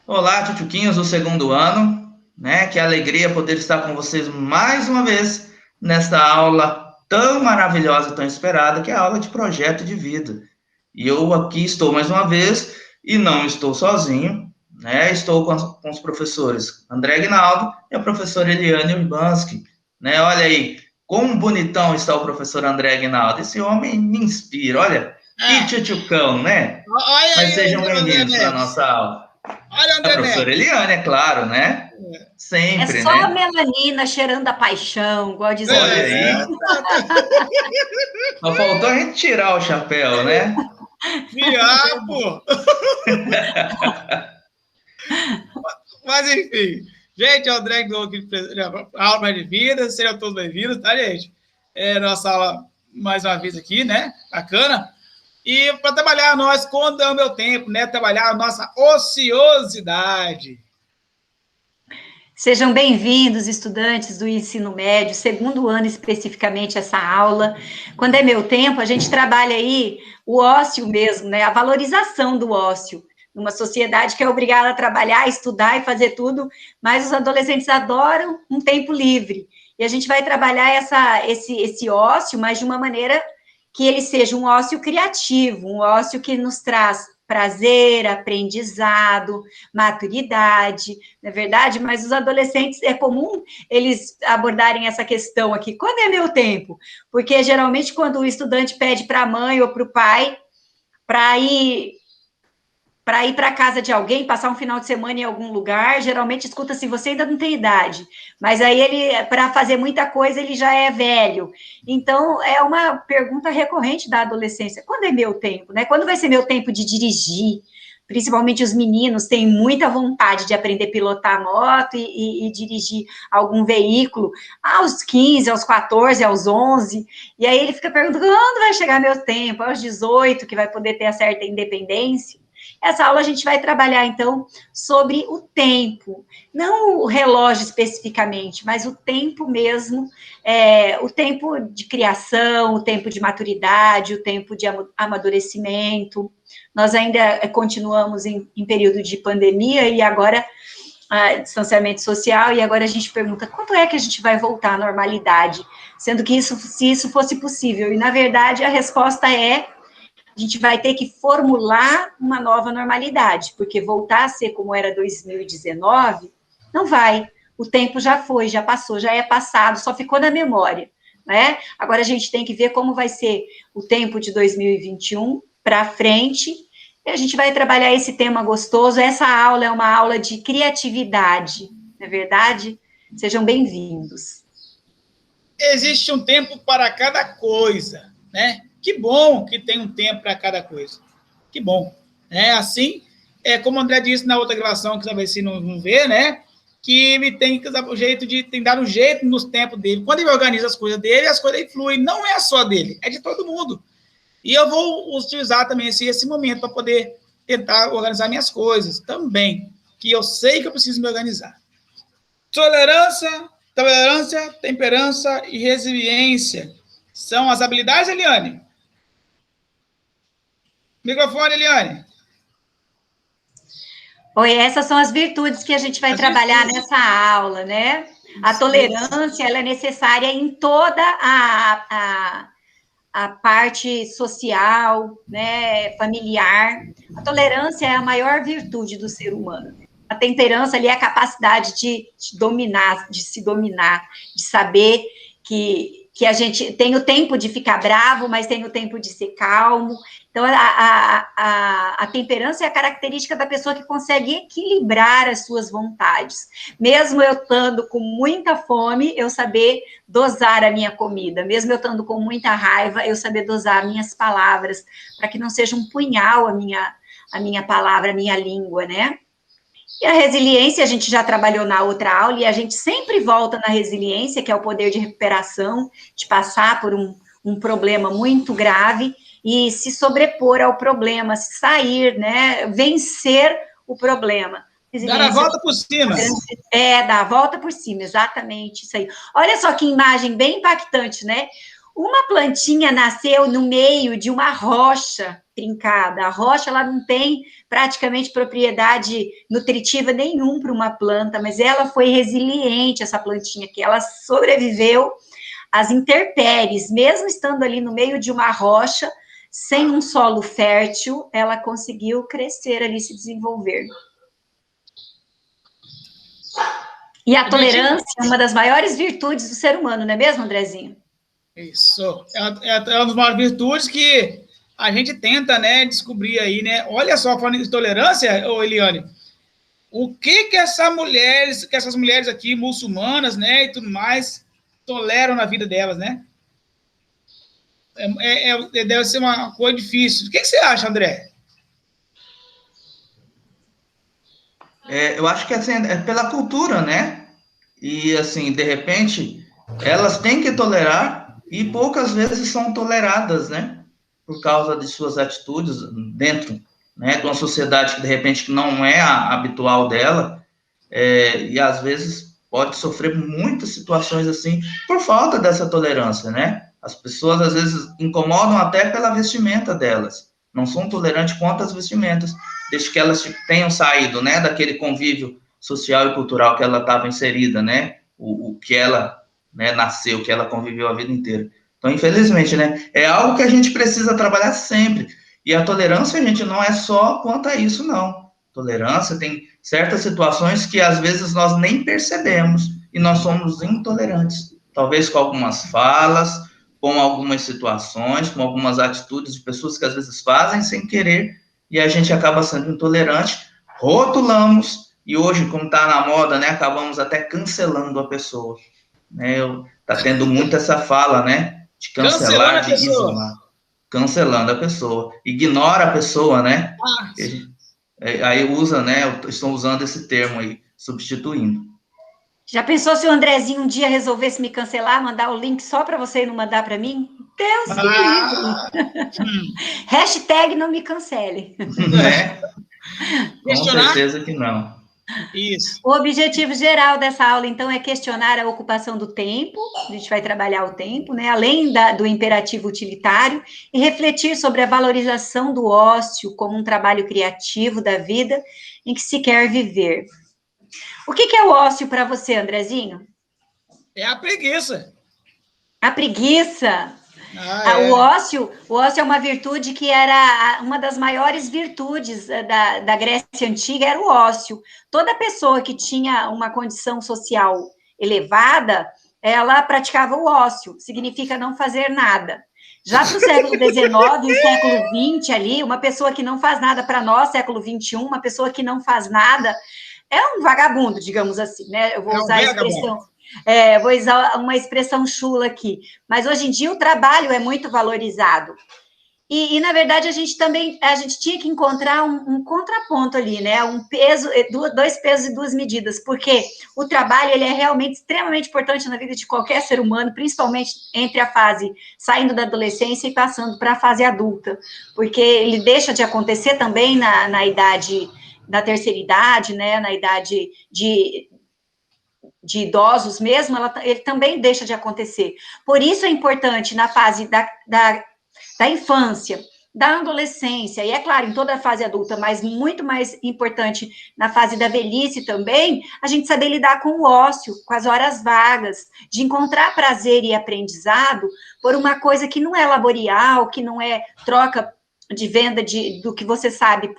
Olá, tchutchuquinhos do segundo ano, né? Que alegria poder estar com vocês mais uma vez nesta aula tão maravilhosa, tão esperada, que é a aula de projeto de vida. E eu aqui estou mais uma vez e não estou sozinho, né? Estou com os professores André Aguinaldo e a professora Eliane Urbanski, né? Olha aí, quão bonitão está o professor André Aguinaldo. Esse homem me inspira, olha, que Ah, tchutchucão, né? olha Mas aí sejam o André bem-vindos para a Neves. nossa aula. Olha o A André professora Neves. Eliane, é claro, né? É Sempre, só a né? melanina cheirando a paixão, igual diz a Olha música. aí. Só faltou a gente tirar o chapéu, né? Diabo! Mas enfim. Gente, é o André do aula de vida. Sejam todos bem-vindos, tá, gente? É nossa aula, mais uma vez aqui, né? Bacana. E para trabalhar nós, quando é o meu tempo, né? Trabalhar a nossa ociosidade. Sejam bem-vindos, estudantes do ensino médio, segundo ano especificamente essa aula. Quando é meu tempo, a gente trabalha aí o ócio mesmo, né? A valorização do ócio. Numa sociedade que é obrigada a trabalhar, estudar e fazer tudo, mas os adolescentes adoram um tempo livre. E a gente vai trabalhar esse ócio, mas de uma maneira que ele seja um ócio criativo, um ócio que nos traz prazer, aprendizado, maturidade, não é verdade? Mas os adolescentes, é comum eles abordarem essa questão aqui, quando é meu tempo? Porque geralmente quando o estudante pede para a mãe ou para o pai para ir para a casa de alguém, passar um final de semana em algum lugar, geralmente escuta assim, você ainda não tem idade, mas aí ele, para fazer muita coisa, ele já é velho. Então, é uma pergunta recorrente da adolescência, quando é meu tempo, né? Quando vai ser meu tempo de dirigir? Principalmente os meninos têm muita vontade de aprender a pilotar moto e dirigir algum veículo aos 15, aos 14, aos 11, e aí ele fica perguntando, quando vai chegar meu tempo? Aos 18, que vai poder ter a certa independência? Essa aula a gente vai trabalhar, então, sobre o tempo, não o relógio especificamente, mas o tempo mesmo, o tempo de criação, o tempo de maturidade, o tempo de amadurecimento. Nós ainda continuamos em período de pandemia e agora distanciamento social, e agora a gente pergunta quando é que a gente vai voltar à normalidade, sendo que se isso fosse possível, e na verdade a resposta é a gente vai ter que formular uma nova normalidade, porque voltar a ser como era 2019, não vai. O tempo já foi, já passou, já é passado, só ficou na memória, né? Agora a gente tem que ver como vai ser o tempo de 2021 para frente, e a gente vai trabalhar esse tema gostoso. Essa aula é uma aula de criatividade, não é verdade? Sejam bem-vindos. Existe um tempo para cada coisa, né? Que bom que tem um tempo para cada coisa. Que bom. É assim, como o André disse na outra gravação, que talvez se não vê, né? Que ele tem que dar o jeito de tem dar um jeito nos tempos dele. Quando ele organiza as coisas dele, as coisas fluem. Não é só dele, é de todo mundo. E eu vou utilizar também esse momento para poder tentar organizar minhas coisas também, que eu sei que eu preciso me organizar. Tolerância, temperança e resiliência são as habilidades, Eliane? Microfone, Eliane. Oi, essas são as virtudes que a gente vai trabalhar nessa aula, né? A tolerância, ela é necessária em toda a parte social, né, familiar. A tolerância é a maior virtude do ser humano. A temperança ali é a capacidade de dominar, de se dominar, de saber que a gente tem o tempo de ficar bravo, mas tem o tempo de ser calmo. Então, a temperança é a característica da pessoa que consegue equilibrar as suas vontades. Mesmo eu estando com muita fome, eu saber dosar a minha comida. Mesmo eu estando com muita raiva, eu saber dosar minhas palavras, para que não seja um punhal a minha palavra, a minha língua, né? E a resiliência, a gente já trabalhou na outra aula, e a gente sempre volta na resiliência, que é o poder de recuperação, de passar por um problema muito grave e se sobrepor ao problema, sair, né, vencer o problema. Dar a volta por cima. Dar a volta por cima, exatamente isso aí. Olha só que imagem bem impactante, né? Uma plantinha nasceu no meio de uma rocha trincada. A rocha, ela não tem praticamente propriedade nutritiva nenhum para uma planta, mas ela foi resiliente, essa plantinha aqui. Ela sobreviveu às intempéries, mesmo estando ali no meio de uma rocha, sem um solo fértil, ela conseguiu crescer ali, se desenvolver. E a tolerância é uma das maiores virtudes do ser humano, não é mesmo, Andrezinho? Isso. É uma das maiores virtudes que a gente tenta, né, descobrir aí, né? Olha só, falando de tolerância, ô Eliane, o que essas mulheres aqui, muçulmanas, né, e tudo mais, toleram na vida delas, né? Deve ser uma coisa difícil. O que você acha, André? Eu acho que assim, é pela cultura, né? E assim, de repente, elas têm que tolerar e poucas vezes são toleradas, né? Por causa de suas atitudes dentro, né, de uma sociedade que de repente não é a habitual dela, e às vezes pode sofrer muitas situações assim por falta dessa tolerância, né? As pessoas às vezes incomodam até pela vestimenta delas, não são tolerantes quanto às vestimentas, desde que elas tenham saído, né, daquele convívio social e cultural que ela estava inserida, né? O que ela, né, nasceu, que ela conviveu a vida inteira. Então, infelizmente, né, é algo que a gente precisa trabalhar sempre. E a tolerância, gente, não é só quanto a isso, não. Tolerância tem certas situações que às vezes nós nem percebemos e nós somos intolerantes. Talvez com algumas falas, com algumas situações, com algumas atitudes de pessoas que às vezes fazem sem querer e a gente acaba sendo intolerante, rotulamos e hoje, como está na moda, né, acabamos até cancelando a pessoa. Né, tá tendo muito essa fala, né? De cancelar, de isolar. Cancelando a pessoa. Ignora a pessoa, né? Aí usa, né? Estão usando esse termo aí, substituindo. Já pensou se o Andrezinho um dia resolvesse me cancelar, mandar o link só para você e não mandar para mim? Deus me livre. Hashtag não me cancele. Né? Com certeza que não. Isso. O objetivo geral dessa aula, então, é questionar a ocupação do tempo, a gente vai trabalhar o tempo, né, além do imperativo utilitário, e refletir sobre a valorização do ócio como um trabalho criativo da vida em que se quer viver. O que é o ócio para você, Andrezinho? É a preguiça. A preguiça? É. O ócio é uma virtude que era uma das maiores virtudes da Grécia Antiga, era o ócio. Toda pessoa que tinha uma condição social elevada, ela praticava o ócio, significa não fazer nada. Já para o século XIX e século XX ali, uma pessoa que não faz nada para nós, século XXI, uma pessoa que não faz nada, é um vagabundo, digamos assim, né? Eu vou usar a expressão... vou usar uma expressão chula aqui, mas hoje em dia o trabalho é muito valorizado. E na verdade, a gente tinha que encontrar um contraponto ali, né? Dois pesos e duas medidas, porque o trabalho ele é realmente extremamente importante na vida de qualquer ser humano, principalmente entre a fase saindo da adolescência e passando para a fase adulta, porque ele deixa de acontecer também na idade da terceira idade, né? Na idade de idosos mesmo, ele também deixa de acontecer. Por isso é importante na fase da infância, da adolescência, e é claro, em toda a fase adulta, mas muito mais importante na fase da velhice também, a gente saber lidar com o ócio, com as horas vagas, de encontrar prazer e aprendizado por uma coisa que não é laborial, que não é troca de venda do que você sabe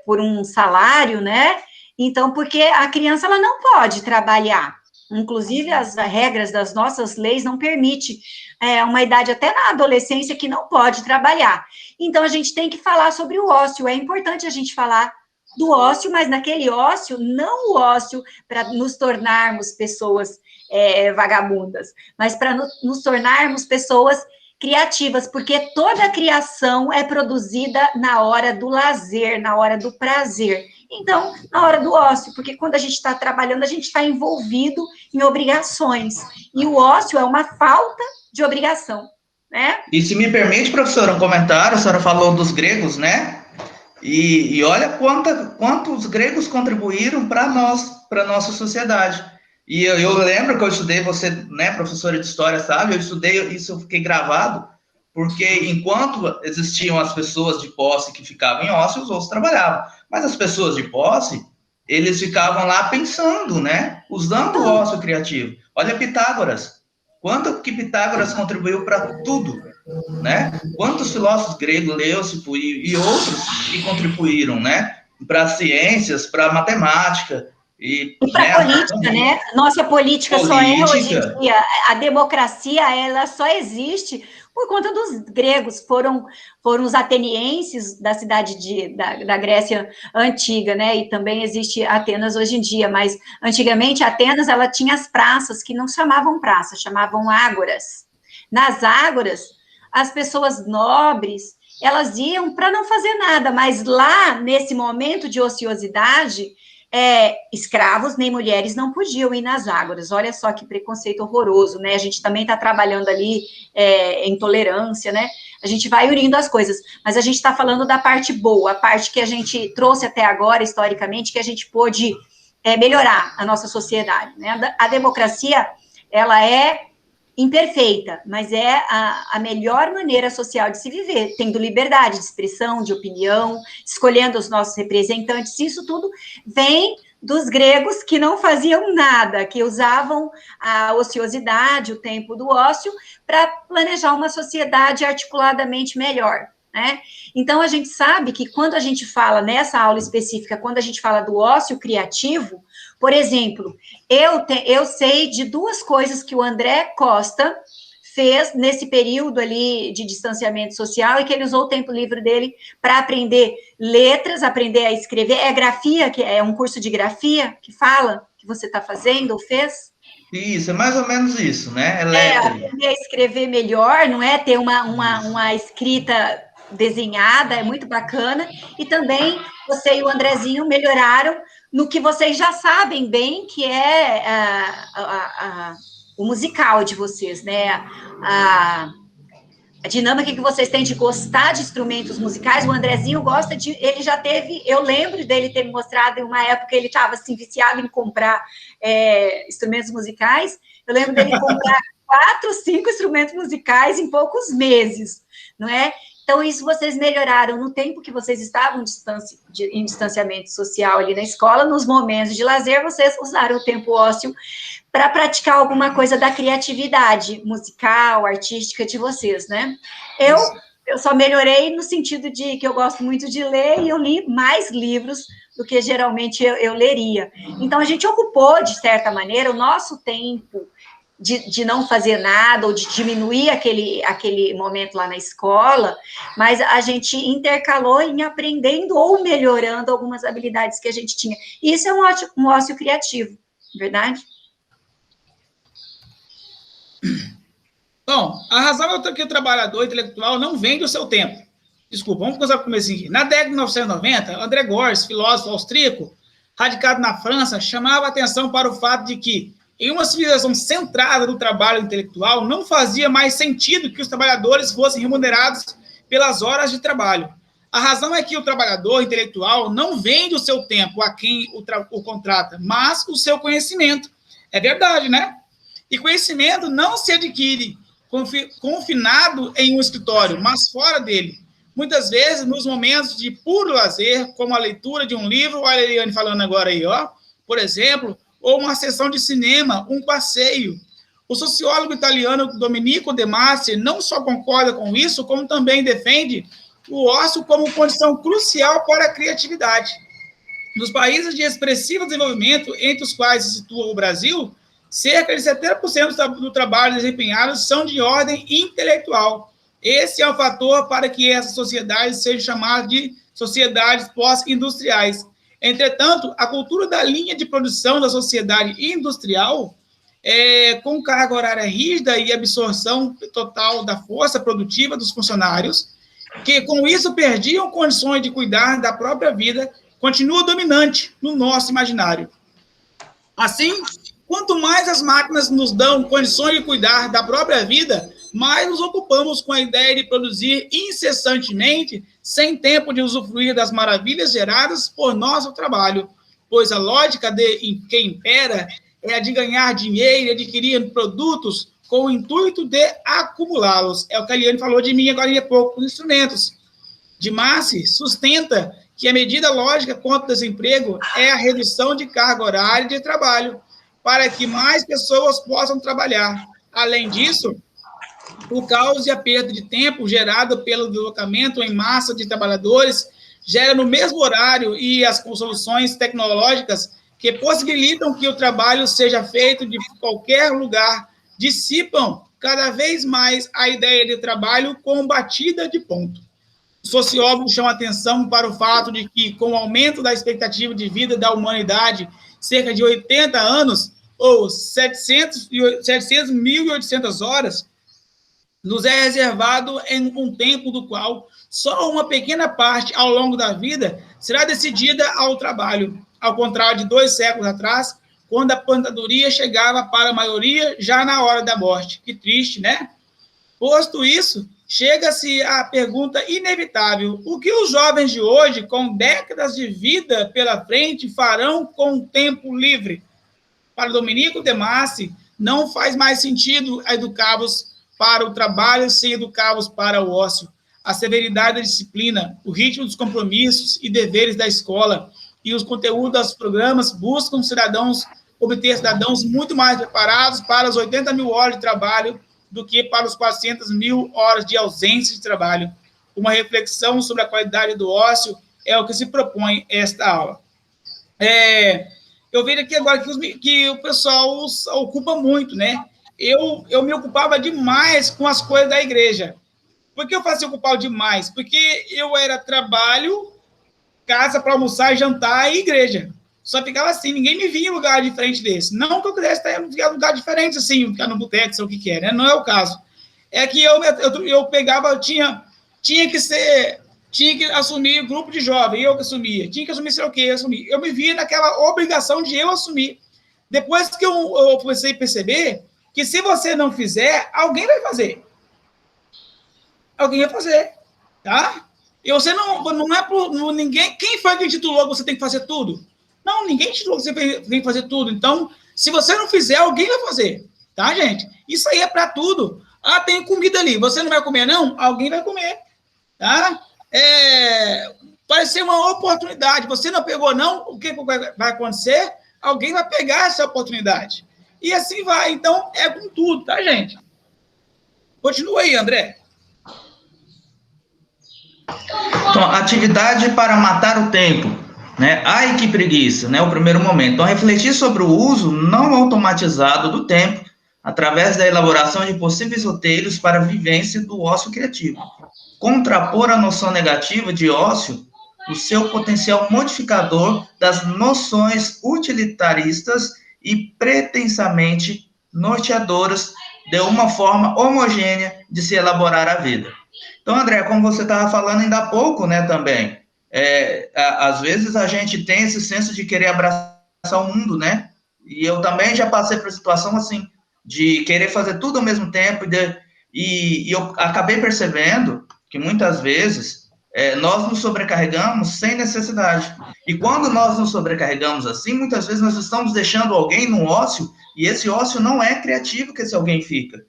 por um salário, né? Então, porque a criança ela não pode trabalhar. Inclusive, as regras das nossas leis não permitem uma idade até na adolescência que não pode trabalhar. Então, a gente tem que falar sobre o ócio. É importante a gente falar do ócio, mas naquele ócio, não o ócio para nos tornarmos pessoas vagabundas, mas para nos tornarmos pessoas criativas, porque toda criação é produzida na hora do lazer, na hora do prazer. Então, na hora do ócio, porque quando a gente está trabalhando, a gente está envolvido em obrigações. E o ócio é uma falta de obrigação, né? E se me permite, professora, um comentário, a senhora falou dos gregos, né? E olha quanto os gregos contribuíram para a nossa sociedade. E eu lembro que eu estudei, você, né, professora de história, sabe? Eu estudei isso, eu fiquei gravado, porque enquanto existiam as pessoas de posse que ficavam em ócio, os outros trabalhavam. Mas as pessoas de posse, eles ficavam lá pensando, né? Usando o ócio criativo. Olha Pitágoras. Quanto que Pitágoras contribuiu para tudo, né? Quantos filósofos gregos, Leucipo e outros que contribuíram, né? Para as ciências, para a matemática. E para a política, né? Nossa política só é, hoje em dia, a democracia, ela só existe por conta dos gregos, foram os atenienses da cidade da Grécia antiga, né? E também existe Atenas hoje em dia, mas antigamente Atenas, ela tinha as praças, que não chamavam praças, chamavam ágoras. Nas ágoras, as pessoas nobres, elas iam para não fazer nada, mas lá, nesse momento de ociosidade, escravos nem mulheres não podiam ir nas ágoras. Olha só que preconceito horroroso, né? A gente também está trabalhando ali intolerância, né? A gente vai unindo as coisas, mas a gente está falando da parte boa, a parte que a gente trouxe até agora, historicamente, que a gente pôde melhorar a nossa sociedade, né? A democracia, ela é imperfeita, mas é a melhor maneira social de se viver, tendo liberdade de expressão, de opinião, escolhendo os nossos representantes. Isso tudo vem dos gregos, que não faziam nada, que usavam a ociosidade, o tempo do ócio, para planejar uma sociedade articuladamente melhor, né? Então, a gente sabe que quando a gente fala, nessa aula específica, quando a gente fala do ócio criativo, por exemplo, eu sei de duas coisas que o André Costa fez nesse período ali de distanciamento social, e que ele usou o tempo livre dele para aprender letras, aprender a escrever. É grafia, que é um curso de grafia que fala que você está fazendo ou fez? Isso, é mais ou menos isso, né? É lettering. Aprender a escrever melhor, não é? Ter uma escrita desenhada, é muito bacana. E também você e o Andrezinho melhoraram no que vocês já sabem bem, que é o musical de vocês, né? A dinâmica que vocês têm de gostar de instrumentos musicais. O Andrezinho gosta de... Ele já teve... Eu lembro dele ter me mostrado, em uma época, ele estava assim, viciado em comprar instrumentos musicais. Eu lembro dele comprar 4, 5 instrumentos musicais em poucos meses, não é? Então, isso vocês melhoraram no tempo que vocês estavam em distanciamento social ali na escola. Nos momentos de lazer, vocês usaram o tempo ósseo para praticar alguma coisa da criatividade musical, artística de vocês, né? Eu só melhorei no sentido de que eu gosto muito de ler, e eu li mais livros do que geralmente eu leria. Então, a gente ocupou, de certa maneira, o nosso tempo de não fazer nada, ou de diminuir aquele momento lá na escola, mas a gente intercalou em aprendendo ou melhorando algumas habilidades que a gente tinha. E isso é um ócio criativo, verdade? Bom, a razão é que o trabalhador intelectual não vende o seu tempo. Desculpa, vamos começar com o começo aqui. Na década de 1990, André Gorz, filósofo austríaco, radicado na França, chamava a atenção para o fato de que, em uma civilização centrada no trabalho intelectual, não fazia mais sentido que os trabalhadores fossem remunerados pelas horas de trabalho. A razão é que o trabalhador intelectual não vende o seu tempo a quem o contrata, mas o seu conhecimento. É verdade, né? E conhecimento não se adquire confinado em um escritório, mas fora dele. Muitas vezes, nos momentos de puro lazer, como a leitura de um livro, olha a Eliane falando agora aí, ó, por exemplo, ou uma sessão de cinema, um passeio. O sociólogo italiano Domenico De Masi não só concorda com isso, como também defende o ócio como condição crucial para a criatividade. Nos países de expressivo desenvolvimento, entre os quais se situa o Brasil, cerca de 70% do trabalho desempenhado são de ordem intelectual. Esse é o fator para que essas sociedades sejam chamadas de sociedades pós-industriais. Entretanto, a cultura da linha de produção da sociedade industrial, com carga horária rígida e absorção total da força produtiva dos funcionários, que com isso perdiam condições de cuidar da própria vida, continua dominante no nosso imaginário. Assim, quanto mais as máquinas nos dão condições de cuidar da própria vida, mais nos ocupamos com a ideia de produzir incessantemente, sem tempo de usufruir das maravilhas geradas por nosso trabalho, pois a lógica que impera é a de ganhar dinheiro, adquirir produtos com o intuito de acumulá-los. É o que a Eliane falou de mim agora há pouco, os instrumentos. De Massi sustenta que a medida lógica contra o desemprego é a redução de carga horária de trabalho, para que mais pessoas possam trabalhar. Além disso, o caos e a perda de tempo gerado pelo deslocamento em massa de trabalhadores gera no mesmo horário e as soluções tecnológicas que possibilitam que o trabalho seja feito de qualquer lugar dissipam cada vez mais a ideia de trabalho combatida de ponto. O sociólogo chama atenção para o fato de que, com o aumento da expectativa de vida da humanidade, cerca de 80 anos, ou 700.800 horas, nos é reservado em um tempo do qual só uma pequena parte ao longo da vida será decidida ao trabalho, ao contrário de 2 séculos atrás, quando a aposentadoria chegava para a maioria já na hora da morte. Que triste, né? Posto isso, chega-se à pergunta inevitável: o que os jovens de hoje, com décadas de vida pela frente, farão com o tempo livre? Para Domenico de Masi, não faz mais sentido educá-los para o trabalho sem educá-los para o ócio. A severidade da disciplina, o ritmo dos compromissos e deveres da escola e os conteúdos dos programas buscam obter cidadãos muito mais preparados para as 80 mil horas de trabalho do que para os 400 mil horas de ausência de trabalho. Uma reflexão sobre a qualidade do ócio é o que se propõe esta aula. Eu vejo aqui agora que o pessoal ocupa muito, né? Eu me ocupava demais com as coisas da igreja. Por que eu fazia ocupar demais? Porque eu era trabalho, casa para almoçar, jantar e igreja. Só ficava assim, ninguém me via em lugar diferente desse. Não que eu quisesse estar em lugar diferente, assim, ficar no boteco, sei o que é, né? Não é o caso. É que eu pegava, tinha que assumir grupo de jovem, eu que assumia. Tinha que assumir sei o que, assumir. Eu me via naquela obrigação de eu assumir. Depois que eu comecei a perceber que se você não fizer, alguém vai fazer. Alguém vai fazer, tá? E você não é por ninguém. Quem foi que titulou que você tem que fazer tudo? Não, ninguém titulou que você tem que fazer tudo. Então, se você não fizer, alguém vai fazer, tá, gente? Isso aí é para tudo. Ah, tem comida ali. Você não vai comer, não? Alguém vai comer, tá? Pode ser uma oportunidade. Você não pegou, não? O que vai acontecer? Alguém vai pegar essa oportunidade. E assim vai. Então, é com tudo, tá, gente? Continua aí, André. Então, atividade para matar o tempo, né? Ai, que preguiça, né? O primeiro momento. Então, refletir sobre o uso não automatizado do tempo através da elaboração de possíveis roteiros para a vivência do ócio criativo. Contrapor a noção negativa de ócio, o seu potencial modificador das noções utilitaristas e pretensamente norteadoras de uma forma homogênea de se elaborar a vida. Então, André, como você estava falando ainda há pouco, né, também, às vezes a gente tem esse senso de querer abraçar o mundo, né, e eu também já passei por situação assim, de querer fazer tudo ao mesmo tempo, e eu acabei percebendo que muitas vezes nós nos sobrecarregamos sem necessidade, e quando nós nos sobrecarregamos assim, muitas vezes nós estamos deixando alguém no ócio, e esse ócio não é criativo que esse alguém fica.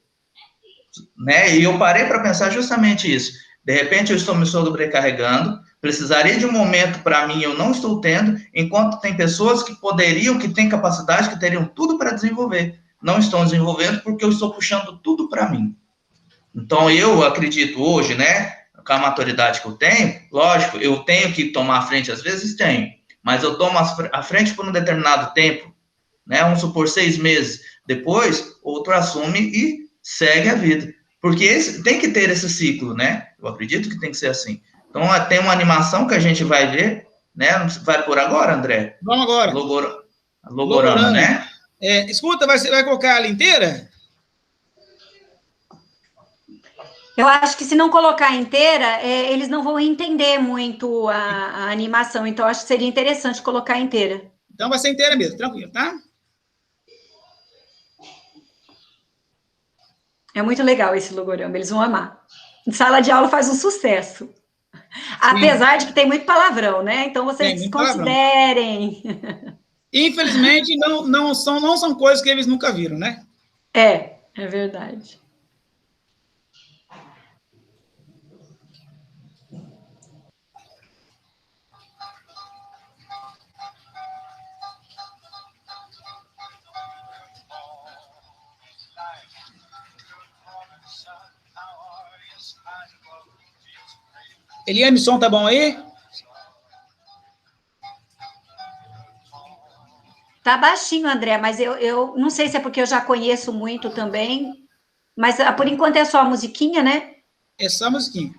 Né? E eu parei para pensar justamente isso. De repente eu estou me sobrecarregando, precisaria de um momento para mim, eu não estou tendo, enquanto tem pessoas que poderiam, que têm capacidade, que teriam tudo para desenvolver. Não estão desenvolvendo porque eu estou puxando tudo para mim. Então eu acredito hoje, né, com a maturidade que eu tenho, lógico, eu tenho que tomar a frente, às vezes tenho, mas eu tomo a frente por um determinado tempo, né, vamos supor 6 meses, depois outro assume e segue a vida. Porque tem que ter esse ciclo, né? Eu acredito que tem que ser assim. Então, tem uma animação que a gente vai ver, né? Vai por agora, André? Vamos agora. Logorana, né? Escuta, vai colocar ela inteira? Eu acho que se não colocar inteira, eles não vão entender muito a animação. Então, acho que seria interessante colocar inteira. Então, vai ser inteira mesmo, tranquilo, tá? É muito legal esse logorama, eles vão amar. Em sala de aula faz um sucesso. Apesar de que tem muito palavrão, né? Então vocês considerem. Infelizmente, não são coisas que eles nunca viram, né? É verdade. Eliane, som tá bom aí? Tá baixinho, André, mas eu não sei se é porque eu já conheço muito também, mas por enquanto é só a musiquinha, né? É só a musiquinha.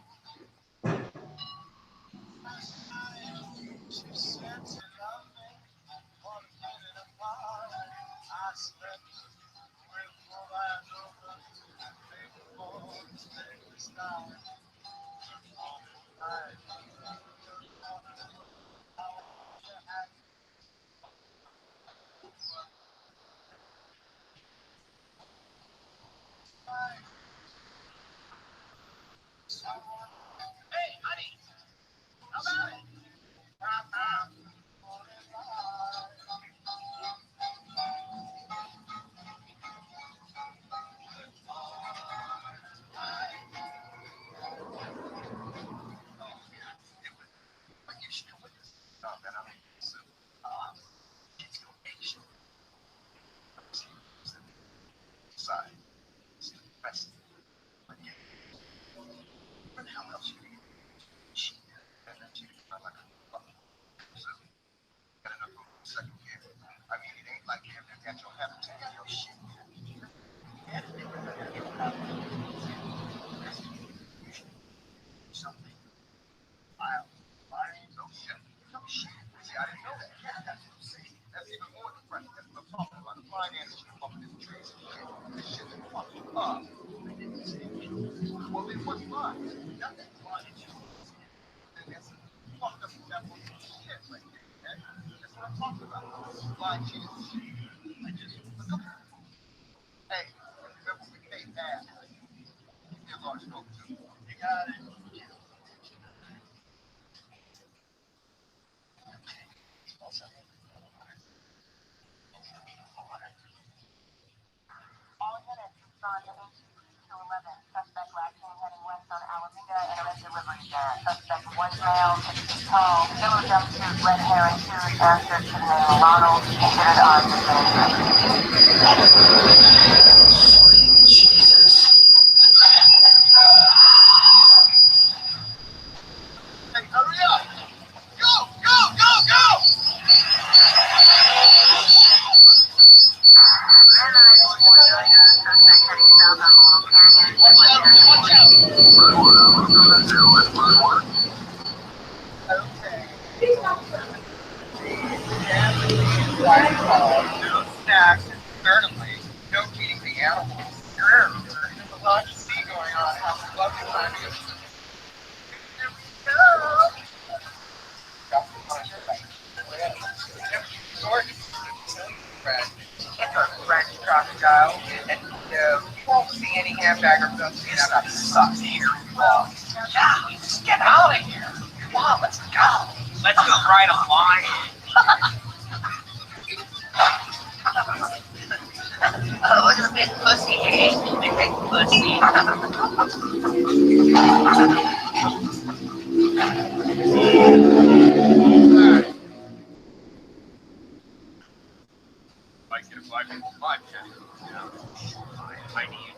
Suspect was male, 6 feet tall, yellow jumpsuit, red hair and shoes, answered to the name of Ronald, considered armed and dangerous. Jesus. Hey, hurry up! Go, go, go, go! Watch out, watch out! Okay. No snacks, and certainly no feeding the animals. There's a lot to see going on. Have a lovely time. Here we go. Got some fun. It's a French crocodile, and you won't see any hamburger films being out of sucks here. Yeah, just get out of here. Come on, let's go. Let's go ride a line. Oh, look at the big pussy. Big pussy. Might get a 555 check. I need you.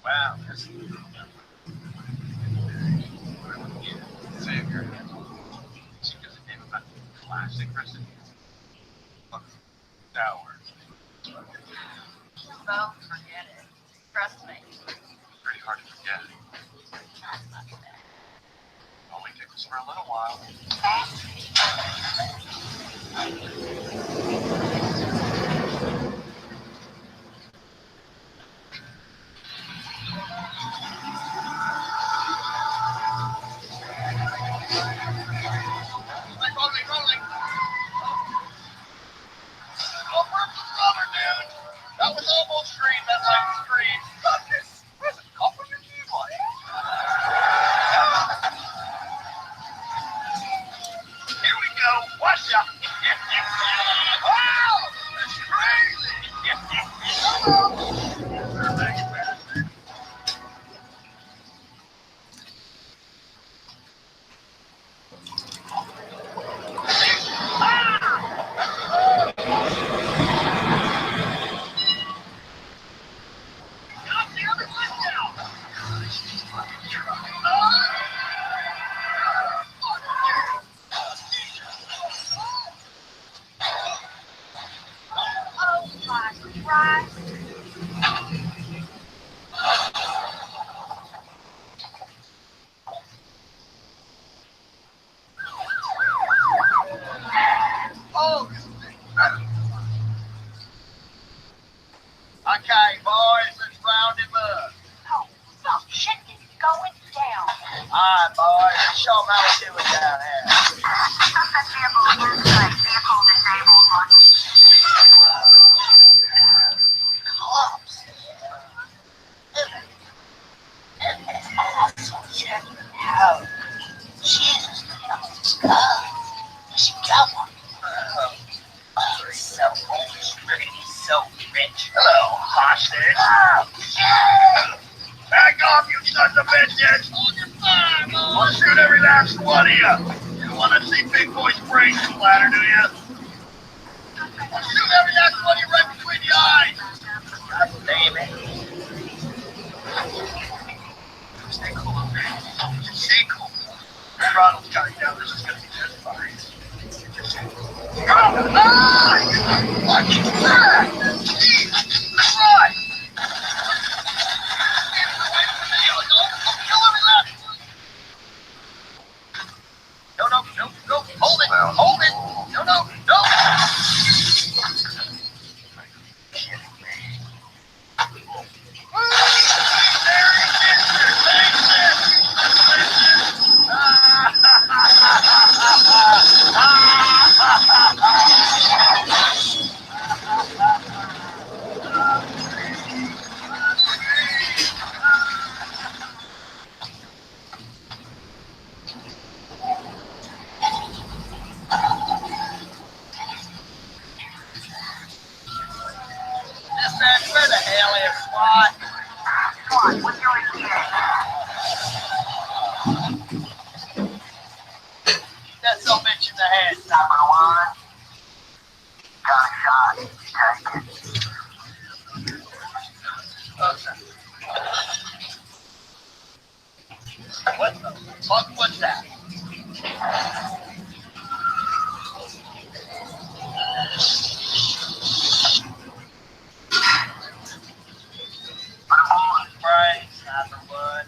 Wow. Savior. She does a name about classic for a little while. Rolling. Oh, where's the rubber, dude? That was almost green. That light was green. There's a couple of your lights. Here we go. Watch out. Wow! That's crazy. Okay, boys, let's round him up. Oh, some shit is going down. All right, boys, let's show them how we do it down here. Suspect vehicle inside. Vehicle disabled. Cops. Also, check it out. Jesus, God. She got one. He's so rich. Hello, hostage. Oh, shit! Back off, you sons of bitches! Hold your fire, boy! I'll shoot every last one of you. You want to see Big Boy's brains splatter, do you? I'll shoot every last one of you right between the eyes! God damn it. Stay cool, man. Just stay cool. Ronald's coming down. This is going to be just fine. Oh, what is that? Jesus Christ! No, hold it, no. Where the hell is SWAT? SWAT, what's your ETA? That some bitch in the head. Number 1. Got a shot. Okay. What the fuck was that? Right, sniper wood.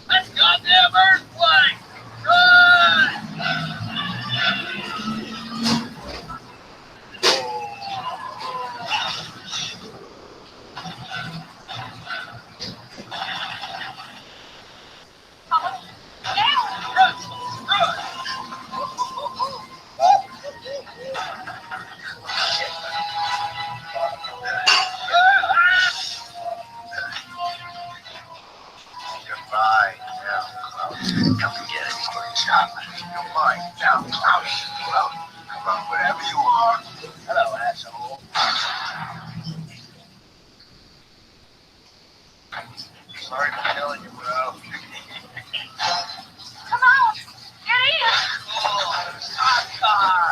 That's goddamn earthquake! Run! You're fine now, Klaus. Come and get it before you stop. You're fine now, Klaus. Well, come on, wherever you are. Hello, asshole. Sorry for killing you, bro. Come on, get in. Oh, hot car.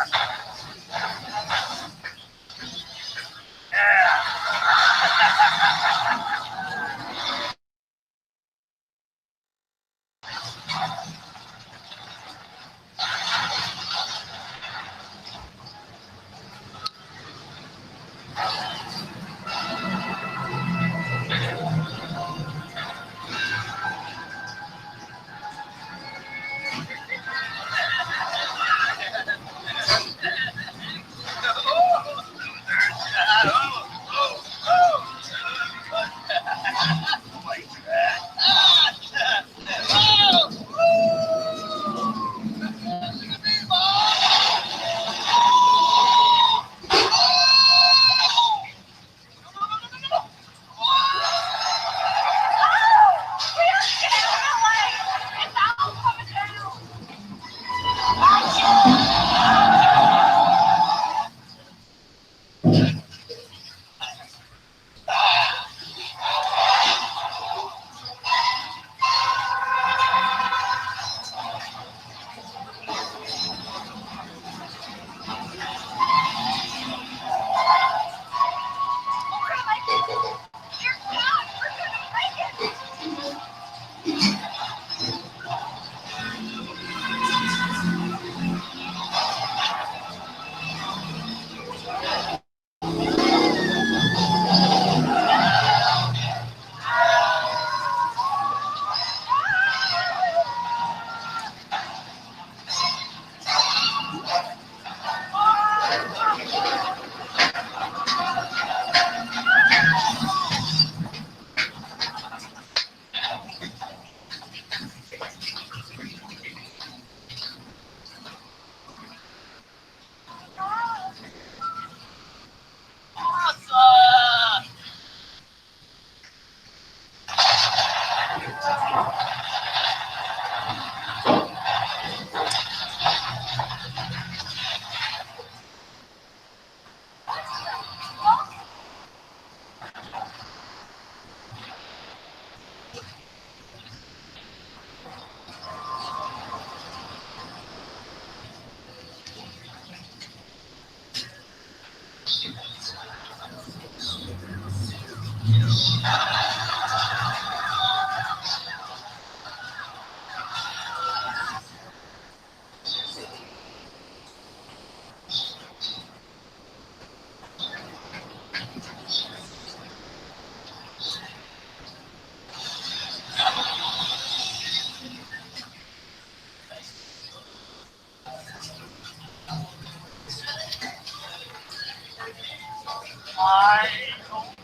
I don't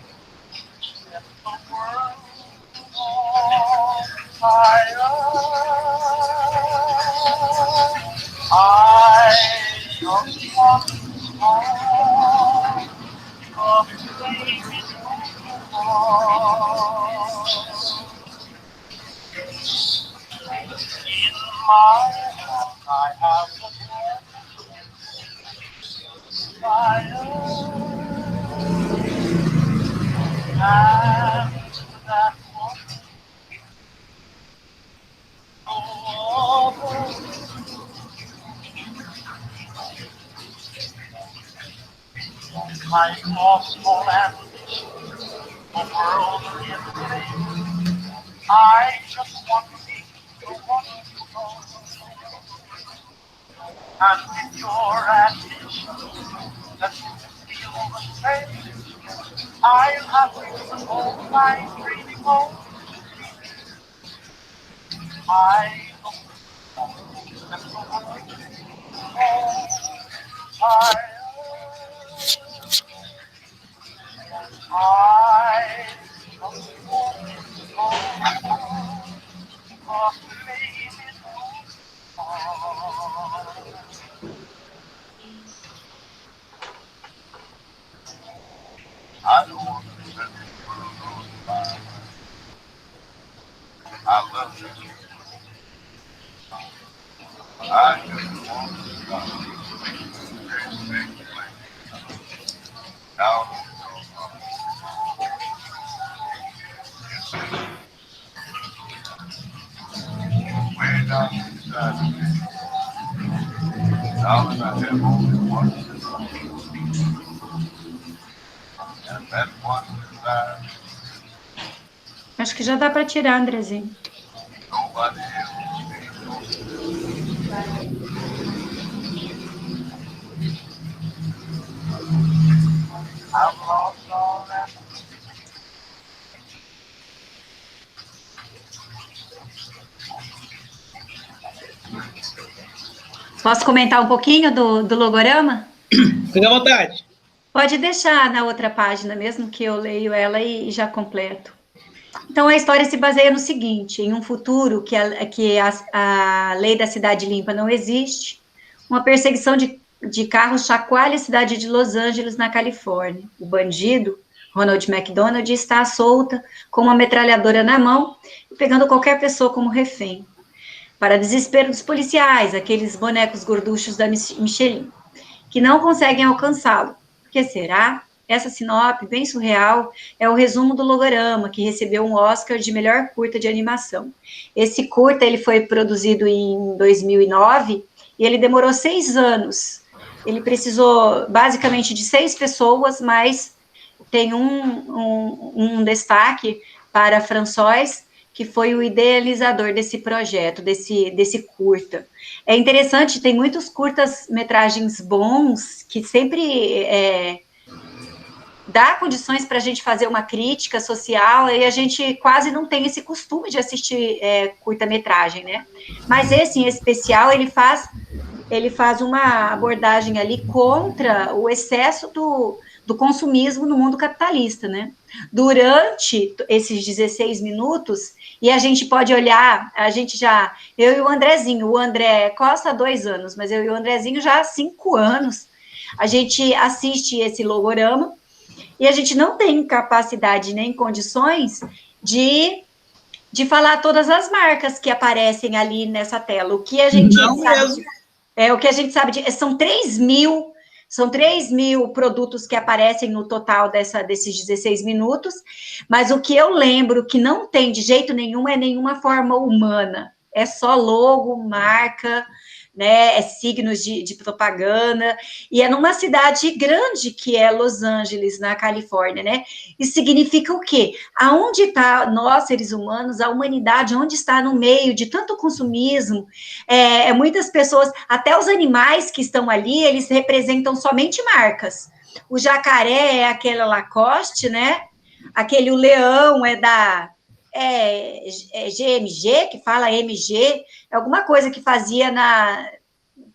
set the world on fire. I just want to song of flaming heart. In my heart I have a fire. And that one over. My awful ambition, the world is free. I just want to be the one to know. And with your admission that you feel the same, I'll have reason all my dreaming home. I don't want to let the world on fire. I just want to go a flaming heart. I don't want to set the world on fire. I love you. I just want to stop. Now, way down inside of me, now that I have only one desire, and that one desire, Acho que já dá para tirar, Andrezinho. nobody else I've lost all that. Posso comentar um pouquinho do logorama? Fique à vontade. Pode deixar na outra página mesmo, que eu leio ela e já completo. Então, a história se baseia no seguinte: em um futuro que a lei da cidade limpa não existe, uma perseguição de carros chacoalha a cidade de Los Angeles, na Califórnia. O bandido, Ronald McDonald, está à solta, com uma metralhadora na mão, e pegando qualquer pessoa como refém. Para desespero dos policiais, aqueles bonecos gorduchos da Michelin, que não conseguem alcançá-lo. Por que será? Essa sinopse, bem surreal, é o resumo do logorama, que recebeu um Oscar de melhor curta de animação. Esse curta ele foi produzido em 2009 e ele demorou 6 anos. Ele precisou basicamente de 6 pessoas, mas tem um destaque para François, que foi o idealizador desse projeto, desse curta. É interessante, tem muitos curtas-metragens bons, que sempre dá condições para a gente fazer uma crítica social, e a gente quase não tem esse costume de assistir curta-metragem, né? Mas esse, em especial, ele faz uma abordagem ali contra o excesso do consumismo no mundo capitalista, né? Durante esses 16 minutos, e a gente pode olhar, eu e o Andrezinho, o André Costa há 2 anos, mas eu e o Andrezinho já há 5 anos, a gente assiste esse logorama, e a gente não tem capacidade nem condições de falar todas as marcas que aparecem ali nessa tela. O que a gente sabe, são 3 mil produtos que aparecem no total desses 16 minutos, mas o que eu lembro que não tem de jeito nenhum é nenhuma forma humana, é só logo, marca, né? Signos de propaganda, e é numa cidade grande que é Los Angeles, na Califórnia, né? Isso significa o quê? Aonde está nós, seres humanos, a humanidade, onde está no meio de tanto consumismo, muitas pessoas, até os animais que estão ali, eles representam somente marcas. O jacaré é aquele Lacoste, né? O leão é da GMG, que fala MG, é alguma coisa que fazia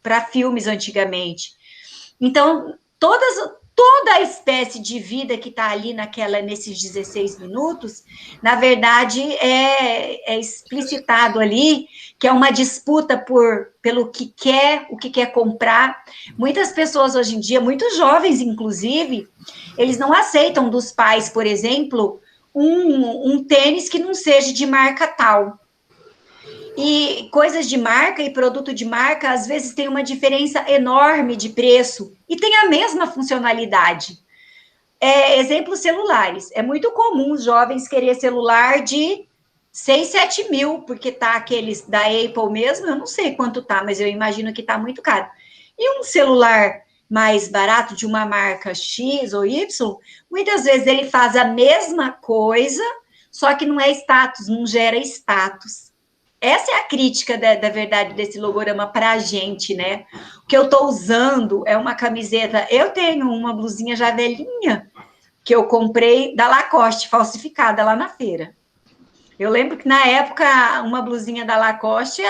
para filmes antigamente. Então, toda a espécie de vida que está ali nesses 16 minutos, na verdade, é explicitado ali que é uma disputa pelo que quer, o que quer comprar. Muitas pessoas hoje em dia, muitos jovens, inclusive, eles não aceitam dos pais, por exemplo, um tênis que não seja de marca tal. E coisas de marca e produto de marca, às vezes, tem uma diferença enorme de preço e tem a mesma funcionalidade. Exemplos celulares. É muito comum os jovens querer celular de 6, 7 mil, porque tá aqueles da Apple mesmo, eu não sei quanto tá, mas eu imagino que tá muito caro. E um celular mais barato de uma marca X ou Y, muitas vezes ele faz a mesma coisa, só que não é status, não gera status. Essa é a crítica da verdade desse logorama para a gente, né? O que eu estou usando é uma camiseta, eu tenho uma blusinha já velhinha, que eu comprei da Lacoste, falsificada lá na feira. Eu lembro que na época, uma blusinha da Lacoste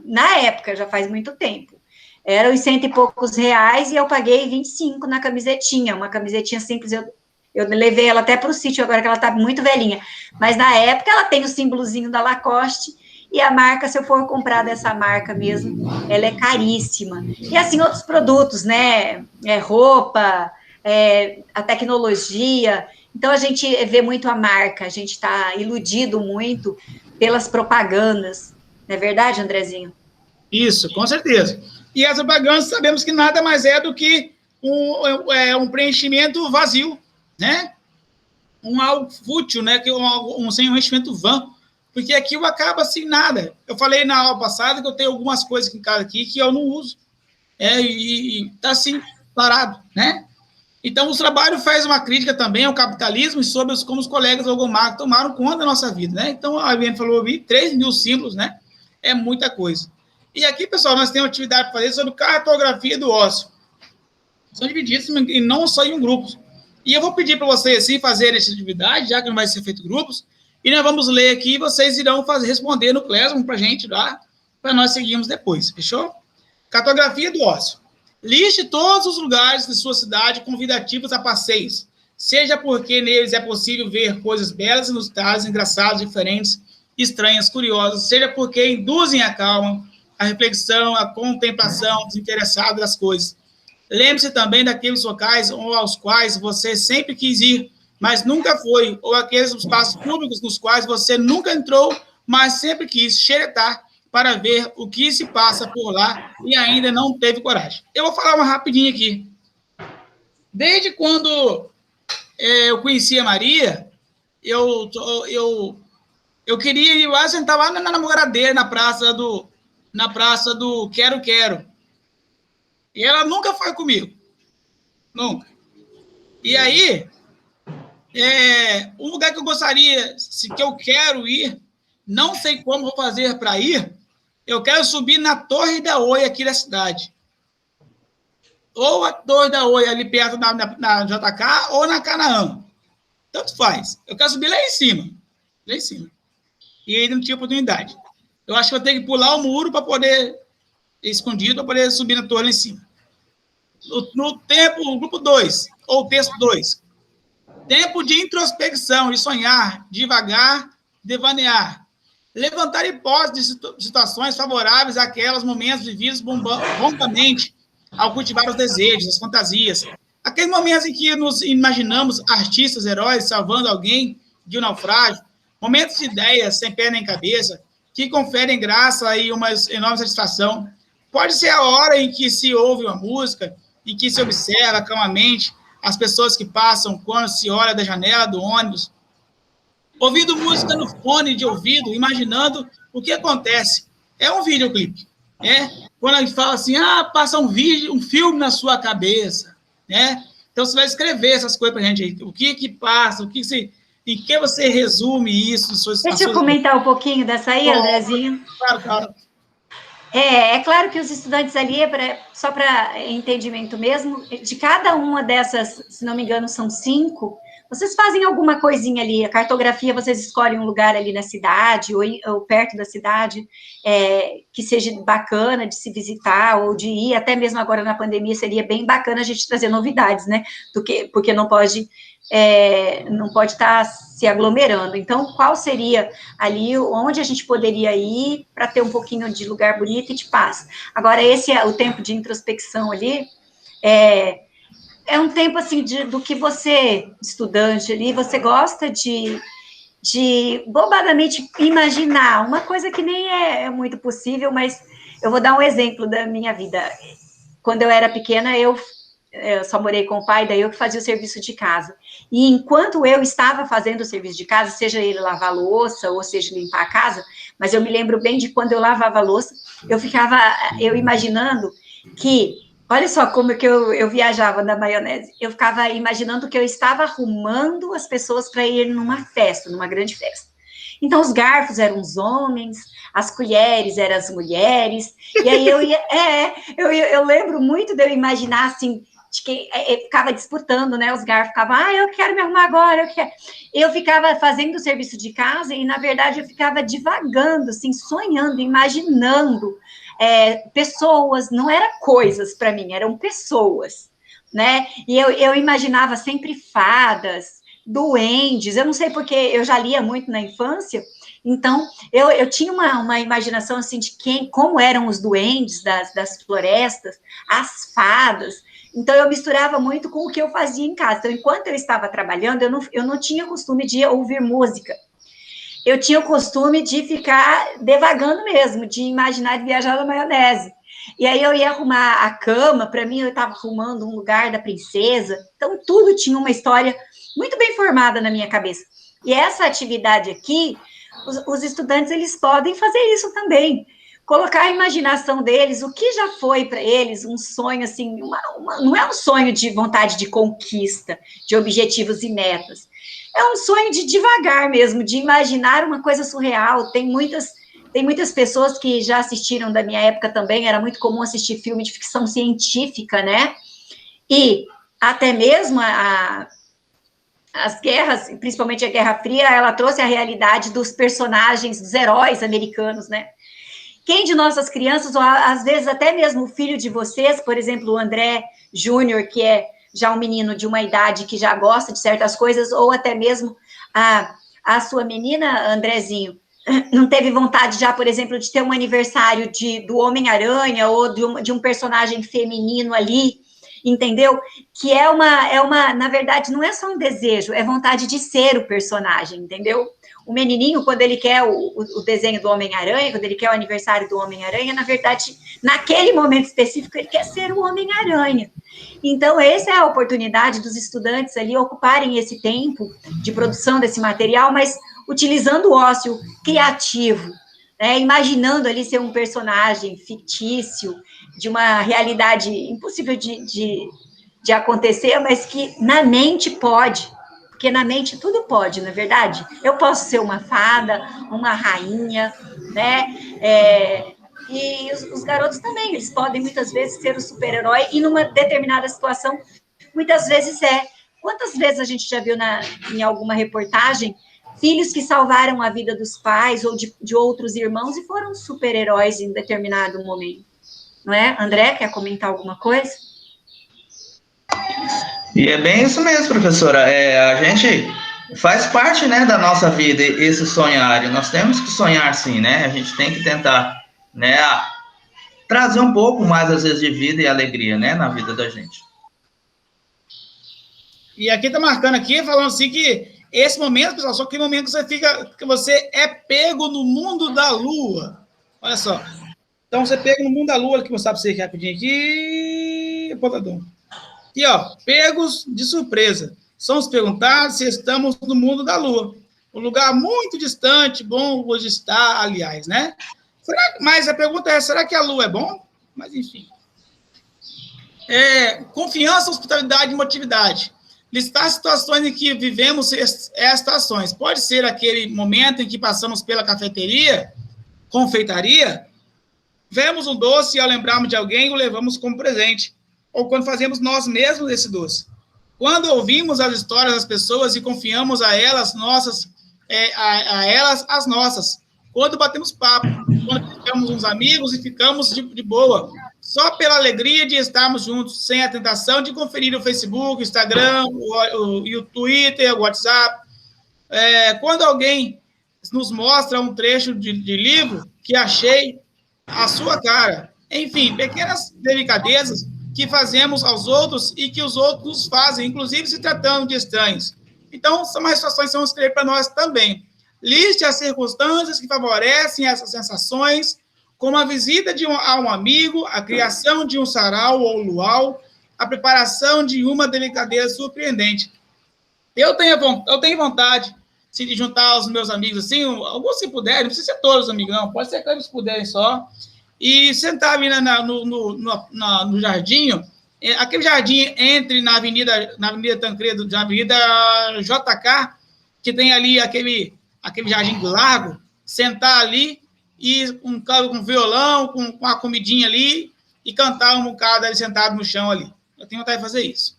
na época, já faz muito tempo, era uns 100 e poucos reais e eu paguei 25 na camisetinha, uma camisetinha simples, eu levei ela até para o sítio agora que ela está muito velhinha, mas na época ela tem o símbolozinho da Lacoste e a marca, se eu for comprar dessa marca mesmo, ela é caríssima. E assim, outros produtos, né, roupa, a tecnologia. Então, a gente vê muito a marca, a gente está iludido muito pelas propagandas. Não é verdade, Andrezinho? Isso, com certeza. E as propagandas, sabemos que nada mais é do que um preenchimento vazio, né? Algo fútil, né? Sem um enchimento vã. Porque aquilo acaba sem nada. Eu falei na aula passada que eu tenho algumas coisas aqui em casa aqui que eu não uso. E está assim, parado, né? Então, o trabalho faz uma crítica também ao capitalismo e sobre como os colegas logomarcas tomaram conta da nossa vida, né? Então, a Viviane falou, 3 mil símbolos, né? É muita coisa. E aqui, pessoal, nós temos uma atividade para fazer sobre cartografia do ócio. São divididos e não só em grupos. E eu vou pedir para vocês, assim, fazerem essa atividade, já que não vai ser feito grupos, e nós vamos ler aqui e vocês irão responder no Classroom para a gente lá, para nós seguirmos depois, fechou? Cartografia do ócio. Liste todos os lugares de sua cidade convidativos a passeios, seja porque neles é possível ver coisas belas, inusitadas, engraçadas, diferentes, estranhas, curiosas, seja porque induzem a calma, a reflexão, a contemplação desinteressada das coisas. Lembre-se também daqueles locais aos quais você sempre quis ir, mas nunca foi, ou aqueles espaços públicos nos quais você nunca entrou, mas sempre quis xeretar para ver o que se passa por lá e ainda não teve coragem. Eu vou falar uma rapidinho aqui. Desde quando eu conheci a Maria, eu queria ir lá, sentar lá na namoradeira, na praça do Quero. E ela nunca foi comigo. Nunca. E aí, um lugar que eu gostaria, que eu quero ir, não sei como vou fazer para ir, eu quero subir na Torre da Oi aqui da cidade. Ou a Torre da Oi ali perto na JK, ou na Canaã. Tanto faz. Eu quero subir lá em cima. Lá em cima. E ainda não tinha oportunidade. Eu acho que vou ter que pular o muro para poder, escondido, para poder subir na torre lá em cima. No grupo 2, ou texto 2. Tempo de introspecção, de sonhar, devagar, devanear. Levantar hipóteses de situações favoráveis àqueles momentos vividos prontamente ao cultivar os desejos, as fantasias. Aqueles momentos em que nos imaginamos artistas, heróis, salvando alguém de um naufrágio. Momentos de ideias sem pé nem cabeça, que conferem graça e uma enorme satisfação. Pode ser a hora em que se ouve uma música, em que se observa calmamente as pessoas que passam quando se olha da janela do ônibus, ouvindo música no fone de ouvido, imaginando o que acontece. É um videoclipe. Quando a gente fala assim, passa um vídeo, um filme na sua cabeça, né? Então, você vai escrever essas coisas para a gente aí. O que passa, em que você resume isso? Deixa eu comentar um pouquinho dessa aí, Andrezinho. Claro. É claro que os estudantes ali, só para entendimento mesmo, de cada uma dessas, se não me engano, são 5, vocês fazem alguma coisinha ali, a cartografia, vocês escolhem um lugar ali na cidade, ou perto da cidade, que seja bacana de se visitar, ou de ir, até mesmo agora na pandemia, seria bem bacana a gente trazer novidades, né, porque não pode estar se aglomerando. Então, qual seria ali onde a gente poderia ir para ter um pouquinho de lugar bonito e de paz? Agora, esse é o tempo de introspecção ali, é um tempo, assim, do que você, estudante ali, você gosta de bobadamente imaginar, uma coisa que nem é muito possível, mas eu vou dar um exemplo da minha vida. Quando eu era pequena, eu só morei com o pai, daí eu que fazia o serviço de casa. E enquanto eu estava fazendo o serviço de casa, seja ele lavar louça, ou seja, limpar a casa, mas eu me lembro bem de quando eu lavava a louça, eu imaginando que, olha só como que eu viajava na maionese, eu ficava imaginando que eu estava arrumando as pessoas para ir numa festa, numa grande festa. Então, os garfos eram os homens, as colheres eram as mulheres, e aí eu lembro muito de eu imaginar, assim, de que ficava disputando, né, os garfos, ficava, eu quero me arrumar agora, eu ficava fazendo o serviço de casa, e, na verdade, eu ficava divagando, assim, sonhando, imaginando pessoas, não eram coisas para mim, eram pessoas, né, e eu imaginava sempre fadas, duendes, eu não sei porque eu já lia muito na infância, então eu tinha uma imaginação assim de como eram os duendes das florestas, as fadas, então eu misturava muito com o que eu fazia em casa. Então, enquanto eu estava trabalhando, eu não tinha costume de ouvir música, eu tinha o costume de ficar devagando mesmo, de imaginar de viajar na maionese. E aí eu ia arrumar a cama, para mim eu estava arrumando um lugar da princesa, então tudo tinha uma história muito bem formada na minha cabeça. E essa atividade aqui, os estudantes, eles podem fazer isso também, colocar a imaginação deles, o que já foi para eles um sonho, assim, não é um sonho de vontade de conquista, de objetivos e metas, é um sonho de divagar mesmo, de imaginar uma coisa surreal. Tem muitas pessoas que já assistiram da minha época também, era muito comum assistir filme de ficção científica, né? E até mesmo as guerras, principalmente a Guerra Fria, ela trouxe a realidade dos personagens, dos heróis americanos, né? Quem de nossas crianças, ou às vezes até mesmo o filho de vocês, por exemplo, o André Júnior, que é já um menino de uma idade que já gosta de certas coisas, ou até mesmo a sua menina, Andrezinho, não teve vontade já, por exemplo, de ter um aniversário do Homem-Aranha, ou de um personagem feminino ali, entendeu? Que na verdade, não é só um desejo, é vontade de ser o personagem, entendeu? O menininho, quando ele quer o desenho do Homem-Aranha, quando ele quer o aniversário do Homem-Aranha, na verdade, naquele momento específico, ele quer ser o Homem-Aranha. Então, essa é a oportunidade dos estudantes ali ocuparem esse tempo de produção desse material, mas utilizando o ócio criativo, né? Imaginando ali ser um personagem fictício, de uma realidade impossível de acontecer, mas que na mente pode, porque na mente tudo pode, não é verdade? Eu posso ser uma fada, uma rainha, né? E os garotos também, eles podem muitas vezes ser o super-herói, e numa determinada situação, muitas vezes Quantas vezes a gente já viu em alguma reportagem filhos que salvaram a vida dos pais ou de outros irmãos e foram super-heróis em determinado momento? Não é? André, quer comentar alguma coisa? E é bem isso mesmo, professora. A gente faz parte, né, da nossa vida esse sonhar. E nós temos que sonhar, sim, né? A gente tem que tentar, né, trazer um pouco mais, às vezes, de vida e alegria, né, na vida da gente. E aqui tá marcando aqui, falando assim que esse momento, pessoal, só que o momento que você é pego no mundo da lua. Olha só. Então, você pega no mundo da lua, que vou mostrar para você aqui rapidinho aqui, apontador. E, ó, pegos de surpresa. Somos perguntados se estamos no mundo da lua. Um lugar muito distante, bom hoje está, aliás, né? Mas a pergunta é, será que a lua é bom? Mas, enfim. Confiança, hospitalidade e emotividade. Listar situações em que vivemos estas ações. Pode ser aquele momento em que passamos pela cafeteria, confeitaria, vemos um doce e ao lembrarmos de alguém, o levamos como presente. Ou quando fazemos nós mesmos esse doce. Quando ouvimos as histórias das pessoas e confiamos a elas as nossas. Quando batemos papo, quando ficamos uns amigos e ficamos de boa, só pela alegria de estarmos juntos, sem a tentação de conferir o Facebook, o Instagram, o Twitter, o WhatsApp. Quando alguém nos mostra um trecho de livro que achei a sua cara. Enfim, pequenas delicadezas que fazemos aos outros e que os outros fazem, inclusive se tratando de estranhos. Então, são mais situações que vamos escrever para nós também. Liste as circunstâncias que favorecem essas sensações, como a visita a um amigo, a criação de um sarau ou luau, a preparação de uma delicadeza surpreendente. Eu tenho vontade de juntar os meus amigos assim, alguns se puderem, não precisa ser todos os amigos, não, pode ser que eles puderem só, e sentar ali no jardim, aquele jardim entre na Avenida Tancredo, na Avenida JK, que tem ali aquele jardim largo, sentar ali e com violão, com a comidinha ali, e cantar um bocado ali sentado no chão ali. Eu tenho vontade de fazer isso.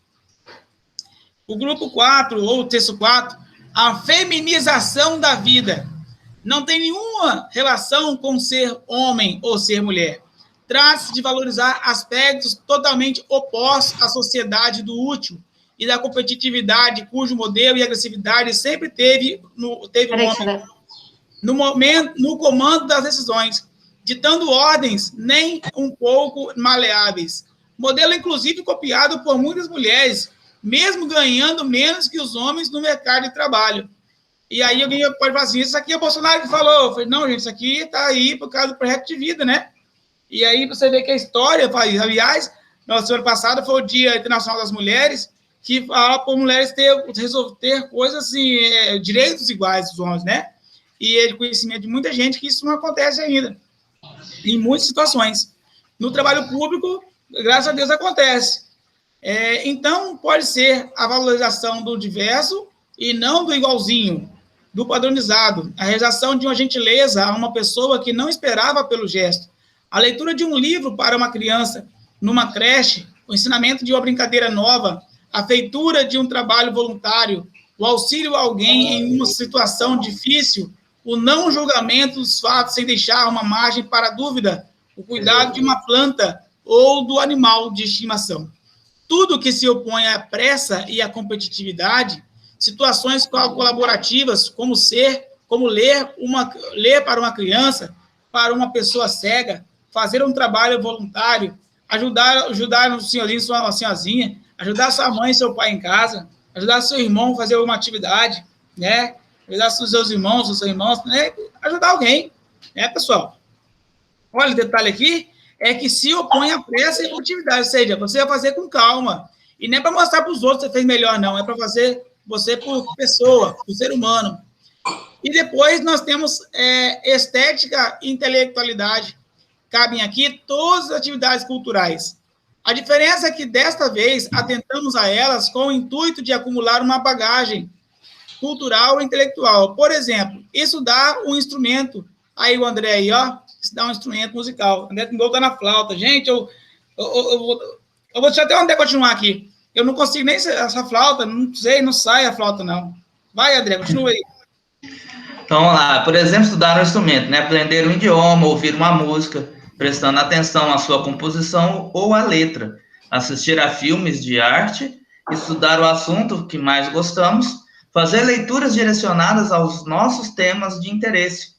O grupo 4, ou o texto 4, a feminização da vida. Não tem nenhuma relação com ser homem ou ser mulher. Trata-se de valorizar aspectos totalmente opostos à sociedade do útil e da competitividade, cujo modelo e agressividade sempre teve o homem. No comando das decisões, ditando ordens nem um pouco maleáveis. Modelo, inclusive, copiado por muitas mulheres, mesmo ganhando menos que os homens no mercado de trabalho. E aí alguém pode falar assim, isso aqui é o Bolsonaro que falou. Eu falei, não, gente, isso aqui está aí por causa do projeto de vida, né? E aí você vê que a história faz. Aliás, na semana passada foi o Dia Internacional das Mulheres, que fala para mulheres ter coisas assim, direitos iguais dos homens, né? E é de conhecimento de muita gente que isso não acontece ainda, em muitas situações. No trabalho público, graças a Deus, acontece. Então, pode ser a valorização do diverso e não do igualzinho, do padronizado, a realização de uma gentileza a uma pessoa que não esperava pelo gesto, a leitura de um livro para uma criança numa creche, o ensinamento de uma brincadeira nova, a feitura de um trabalho voluntário, o auxílio a alguém em uma situação difícil, o não julgamento dos fatos sem deixar uma margem para a dúvida, o cuidado de uma planta ou do animal de estimação. Tudo que se opõe à pressa e à competitividade, situações colaborativas, como ler para uma criança, para uma pessoa cega, fazer um trabalho voluntário, ajudar um senhorzinho, uma senhorzinha, ajudar sua mãe e seu pai em casa, ajudar seu irmão a fazer uma atividade, né? Ajudar seus irmãos, né? Ajudar alguém, né, pessoal? Olha, o detalhe aqui é que se opõe à pressa e à competitividade, ou seja, você vai fazer com calma. E não é para mostrar para os outros que você fez melhor, não. É para fazer você por pessoa, por ser humano. E depois nós temos estética e intelectualidade. Cabem aqui todas as atividades culturais. A diferença é que, desta vez, atentamos a elas com o intuito de acumular uma bagagem cultural e intelectual. Por exemplo, estudar um instrumento. Aí o André aí, ó, estudar um instrumento musical. O André tem que na flauta. Gente, eu vou deixar até o André continuar aqui. Eu não consigo nem essa flauta, não sei, não sai a flauta, não. Vai, André, continua aí. Então, vamos lá. Por exemplo, estudar um instrumento, né? Aprender um idioma, ouvir uma música, prestando atenção à sua composição ou à letra. Assistir a filmes de arte, estudar o assunto que mais gostamos, fazer leituras direcionadas aos nossos temas de interesse,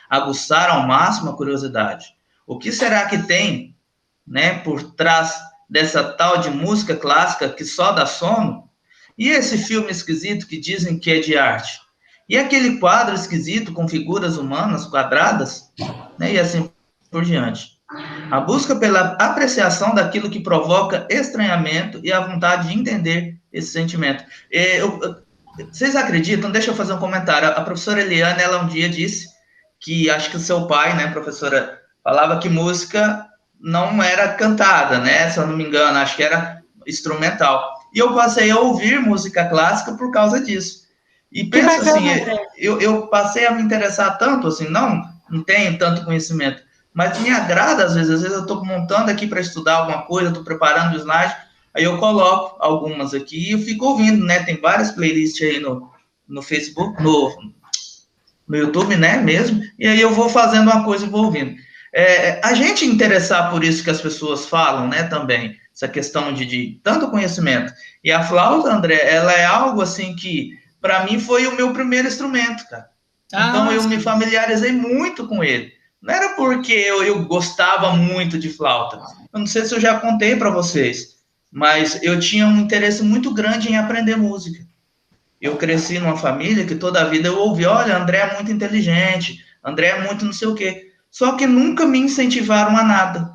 aguçar ao máximo a curiosidade. O que será que tem, né, por trás dessa tal de música clássica que só dá sono? E esse filme esquisito que dizem que é de arte? E aquele quadro esquisito com figuras humanas quadradas? Né, e assim por diante. A busca pela apreciação daquilo que provoca estranhamento e a vontade de entender esse sentimento. Vocês acreditam? Deixa eu fazer um comentário. A professora Eliane, ela um dia disse que, acho que o seu pai, né, professora falava que música não era cantada, né? Se eu não me engano, acho que era instrumental. E eu passei a ouvir música clássica por causa disso. E Que penso assim, bacana, André. eu passei a me interessar tanto, assim, não tenho tanto conhecimento, mas me agrada às vezes eu estou montando aqui para estudar alguma coisa, estou preparando o slide, aí eu coloco algumas aqui e eu fico ouvindo, né? Tem várias playlists aí no Facebook, no YouTube, né, mesmo, e aí eu vou fazendo uma coisa e vou ouvindo. A gente interessar por isso que as pessoas falam, né, também, essa questão de tanto conhecimento. E a flauta, André, ela é algo, assim, que, para mim, foi o meu primeiro instrumento, cara. Então, eu me familiarizei muito com ele. Não era porque eu gostava muito de flauta. Eu não sei se eu já contei para vocês, mas eu tinha um interesse muito grande em aprender música. Eu cresci numa família que toda a vida eu ouvi, olha, André é muito inteligente, André é muito não sei o quê. Só que nunca me incentivaram a nada.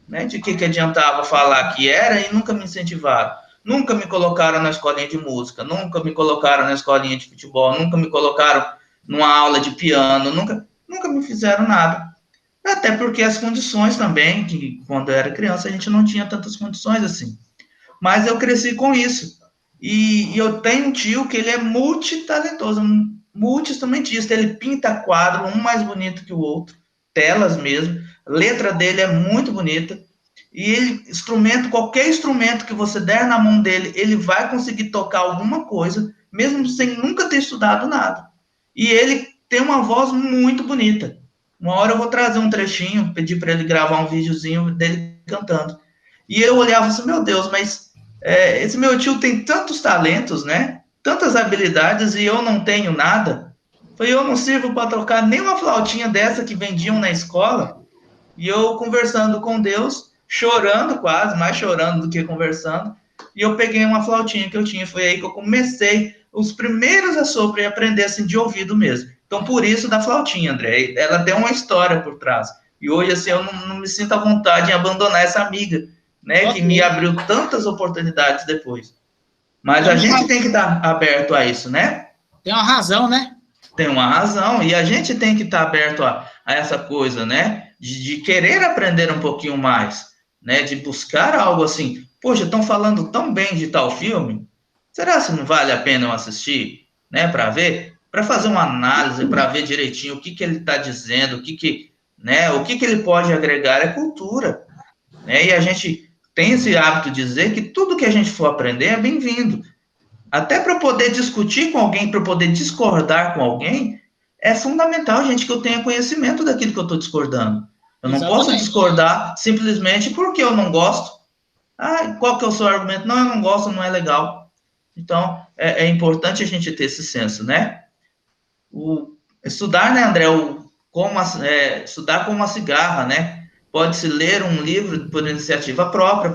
Né? De que adiantava falar que era e nunca me incentivaram. Nunca me colocaram na escolinha de música, nunca me colocaram na escolinha de futebol, nunca me colocaram numa aula de piano, nunca me fizeram nada. Até porque as condições também, que quando eu era criança a gente não tinha tantas condições assim. Mas eu cresci com isso. E eu tenho um tio que ele é multitalentoso, multi-instrumentista. Ele pinta quadro, um mais bonito que o outro, telas mesmo. A letra dele é muito bonita. E ele, qualquer instrumento que você der na mão dele, ele vai conseguir tocar alguma coisa, mesmo sem nunca ter estudado nada. E ele tem uma voz muito bonita. Uma hora eu vou trazer um trechinho, pedir para ele gravar um videozinho dele cantando. E eu olhava assim, meu Deus, mas esse meu tio tem tantos talentos, né? Tantas habilidades e eu não tenho nada. Eu não sirvo para tocar nem uma flautinha dessa que vendiam na escola. E eu conversando com Deus, chorando quase, mais chorando do que conversando. E eu peguei uma flautinha que eu tinha. Foi aí que eu comecei os primeiros assopros e aprender assim de ouvido mesmo. Então, por isso da flautinha, André. Ela tem uma história por trás. E hoje, assim, eu não me sinto à vontade em abandonar essa amiga, né? Que me abriu tantas oportunidades depois. Mas a gente tem que estar aberto a isso, né? Tem uma razão, né? Tem uma razão. E a gente tem que estar aberto a essa coisa, né? De querer aprender um pouquinho mais, né? De buscar algo assim. Poxa, estão falando tão bem de tal filme. Será que não vale a pena eu assistir, né? Para ver, para fazer uma análise, para ver direitinho o que ele está dizendo, né? O que ele pode agregar é cultura, né? E a gente tem esse hábito de dizer que tudo que a gente for aprender é bem-vindo. Até para poder discutir com alguém, para poder discordar com alguém, é fundamental, gente, que eu tenha conhecimento daquilo que eu estou discordando. Eu não posso discordar simplesmente porque eu não gosto. Qual que é o seu argumento? Não, eu não gosto, não é legal. Então, é importante a gente ter esse senso, né? Estudar, né, André, estudar como uma cigarra, né? Pode-se ler um livro por iniciativa própria,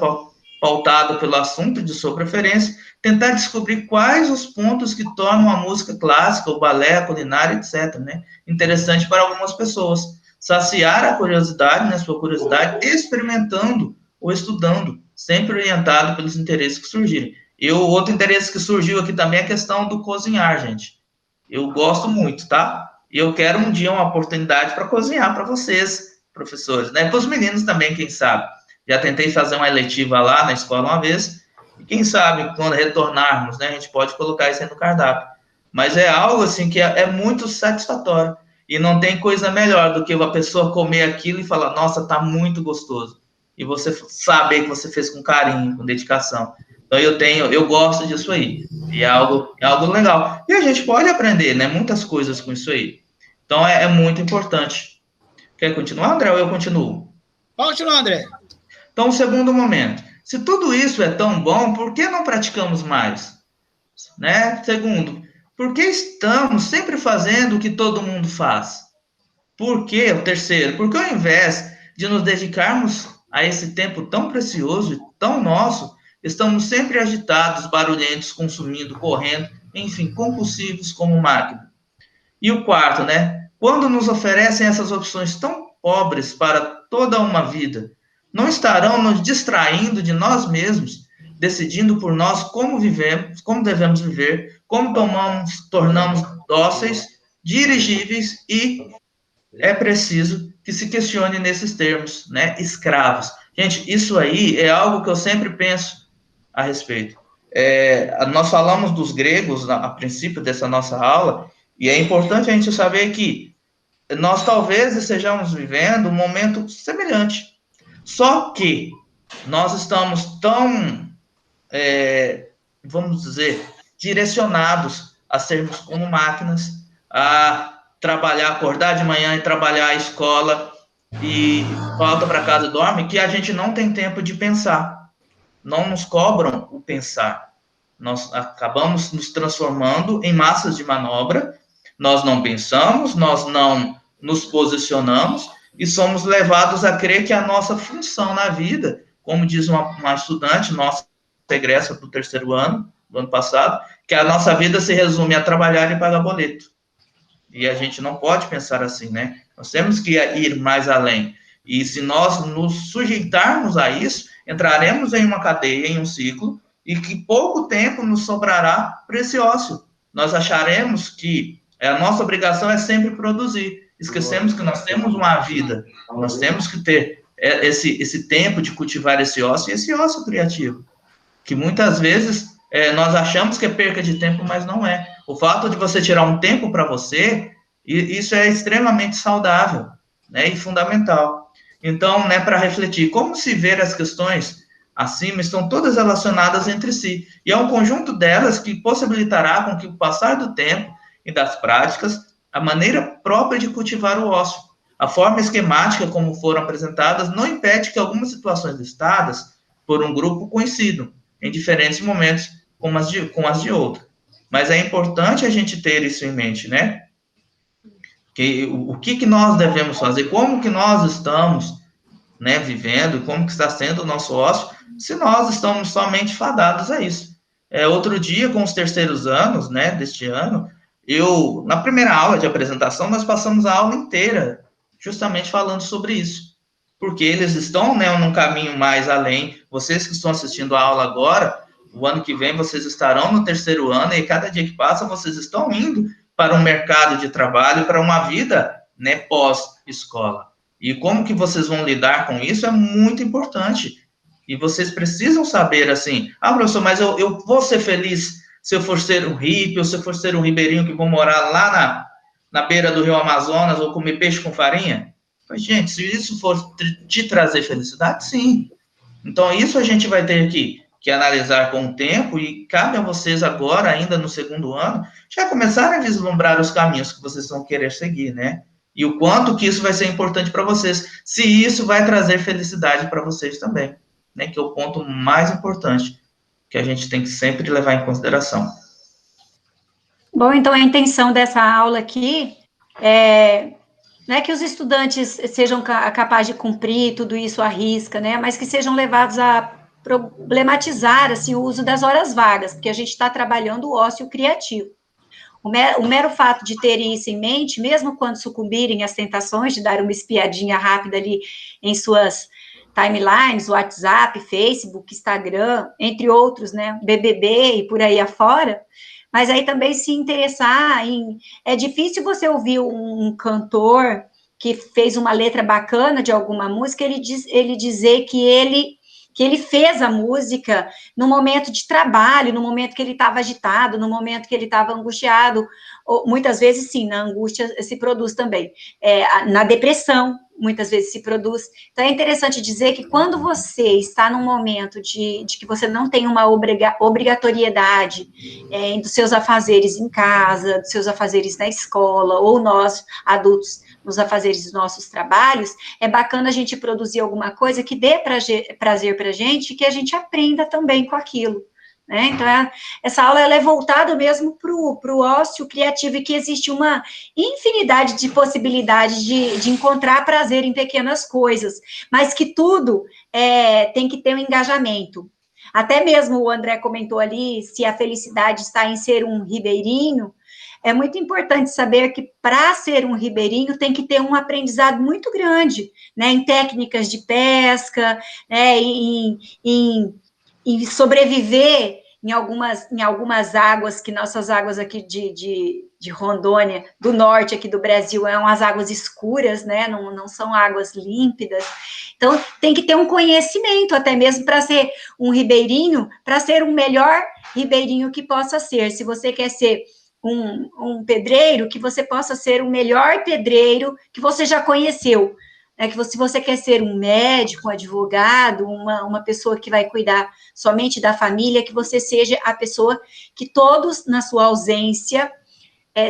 pautado pelo assunto de sua preferência, tentar descobrir quais os pontos que tornam a música clássica, o balé, a culinária, etc., né? Interessante para algumas pessoas. Saciar a curiosidade, né, sua curiosidade, experimentando ou estudando, sempre orientado pelos interesses que surgirem. E o outro interesse que surgiu aqui também é a questão do cozinhar, gente. Eu gosto muito, tá? E eu quero um dia uma oportunidade para cozinhar para vocês, professores, né? Para os meninos também, quem sabe. Já tentei fazer uma eletiva lá na escola uma vez, e quem sabe, quando retornarmos, né, a gente pode colocar isso aí no cardápio. Mas é algo, assim, que é muito satisfatório. E não tem coisa melhor do que uma pessoa comer aquilo e falar, nossa, tá muito gostoso. E você saber que você fez com carinho, com dedicação. Então, eu gosto disso aí. E é algo legal. E a gente pode aprender, né, muitas coisas com isso aí. Então, é muito importante. Quer continuar, André, ou eu continuo? Pode continuar, André. Então, um segundo momento. Se tudo isso é tão bom, por que não praticamos mais? Né? Segundo, por que estamos sempre fazendo o que todo mundo faz? Por que? O terceiro, porque ao invés de nos dedicarmos a esse tempo tão precioso e tão nosso, estamos sempre agitados, barulhentos, consumindo, correndo, enfim, compulsivos como máquina. E o quarto, né? Quando nos oferecem essas opções tão pobres para toda uma vida, não estarão nos distraindo de nós mesmos, decidindo por nós como vivemos, como devemos viver, como tornamos dóceis, dirigíveis e é preciso que se questione nesses termos, né? Escravos. Gente, isso aí é algo que eu sempre penso a respeito. Nós falamos dos gregos a princípio dessa nossa aula, e é importante a gente saber que nós talvez estejamos vivendo um momento semelhante. Só que nós estamos tão, vamos dizer, direcionados a sermos como máquinas, a trabalhar, acordar de manhã e trabalhar à escola, e volta para casa e dorme, que a gente não tem tempo de pensar. Não nos cobram o pensar. Nós acabamos nos transformando em massas de manobra, nós não pensamos, nós não nos posicionamos e somos levados a crer que a nossa função na vida, como diz uma estudante nossa, egressa do 3º ano, do ano passado, que a nossa vida se resume a trabalhar e pagar boleto. E a gente não pode pensar assim, né? Nós temos que ir mais além. E se nós nos sujeitarmos a isso, entraremos em uma cadeia, em um ciclo, e que pouco tempo nos sobrará para esse ócio. Nós acharemos que a nossa obrigação é sempre produzir. Esquecemos que nós temos uma vida, nós temos que ter esse tempo de cultivar esse ócio, e esse ócio criativo, que muitas vezes nós achamos que é perca de tempo, mas não é. O fato de você tirar um tempo para você, isso é extremamente saudável, né, e fundamental. Então, né, para refletir, como se ver as questões acima estão todas relacionadas entre si, e é um conjunto delas que possibilitará com que o passar do tempo e das práticas, a maneira própria de cultivar o ócio. A forma esquemática como foram apresentadas não impede que algumas situações listadas por um grupo coincidam em diferentes momentos com as de outra. Mas é importante a gente ter isso em mente, né? O que nós devemos fazer, como que nós estamos, né, vivendo, como que está sendo o nosso ócio, se nós estamos somente fadados a isso. Outro dia, com os 3º anos, né, deste ano, na primeira aula de apresentação, nós passamos a aula inteira justamente falando sobre isso, porque eles estão, né, num caminho mais além. Vocês que estão assistindo a aula agora, o ano que vem vocês estarão no 3º ano, e cada dia que passa vocês estão indo para um mercado de trabalho, para uma vida, né, pós-escola. E como que vocês vão lidar com isso é muito importante. E vocês precisam saber, assim, professor, mas eu vou ser feliz se eu for ser um hippie, ou se eu for ser um ribeirinho que vou morar lá na beira do rio Amazonas, ou comer peixe com farinha? Mas, gente, se isso for te trazer felicidade, sim. Então, isso a gente vai ter que analisar com o tempo, e cabe a vocês agora, ainda no 2º ano, já começarem a vislumbrar os caminhos que vocês vão querer seguir, né? E o quanto que isso vai ser importante para vocês, se isso vai trazer felicidade para vocês também, né? Que é o ponto mais importante que a gente tem que sempre levar em consideração. Bom, então a intenção dessa aula aqui não é que os estudantes sejam capazes de cumprir tudo isso à risca, né? Mas que sejam levados a problematizar, assim, o uso das horas vagas, porque a gente está trabalhando o ócio criativo. O mero fato de terem isso em mente, mesmo quando sucumbirem às tentações de dar uma espiadinha rápida ali em suas timelines, WhatsApp, Facebook, Instagram, entre outros, né, BBB e por aí afora, mas aí também se interessar em... É difícil você ouvir um cantor que fez uma letra bacana de alguma música, ele dizer que ele fez a música no momento de trabalho, no momento que ele estava agitado, no momento que ele estava angustiado, ou, muitas vezes, sim, na angústia se produz também, na depressão, muitas vezes se produz. Então, é interessante dizer que quando você está num momento de que você não tem uma obrigatoriedade dos seus afazeres em casa, dos seus afazeres na escola, ou nós, adultos, nos afazeres dos nossos trabalhos, é bacana a gente produzir alguma coisa que dê prazer para a gente, que a gente aprenda também com aquilo, né? Então, essa aula ela é voltada mesmo para o ócio criativo, e que existe uma infinidade de possibilidades de encontrar prazer em pequenas coisas, mas que tudo tem que ter um engajamento. Até mesmo o André comentou ali, se a felicidade está em ser um ribeirinho, é muito importante saber que para ser um ribeirinho tem que ter um aprendizado muito grande, né, em técnicas de pesca, né, em sobreviver em algumas águas, que nossas águas aqui de Rondônia, do norte aqui do Brasil, são as águas escuras, né? Não são águas límpidas. Então, tem que ter um conhecimento, até mesmo para ser um ribeirinho, para ser um melhor ribeirinho que possa ser. Se você quer ser um pedreiro, que você possa ser o melhor pedreiro que você já conheceu. Se você quer ser um médico, um advogado, uma pessoa que vai cuidar somente da família, que você seja a pessoa que todos, na sua ausência,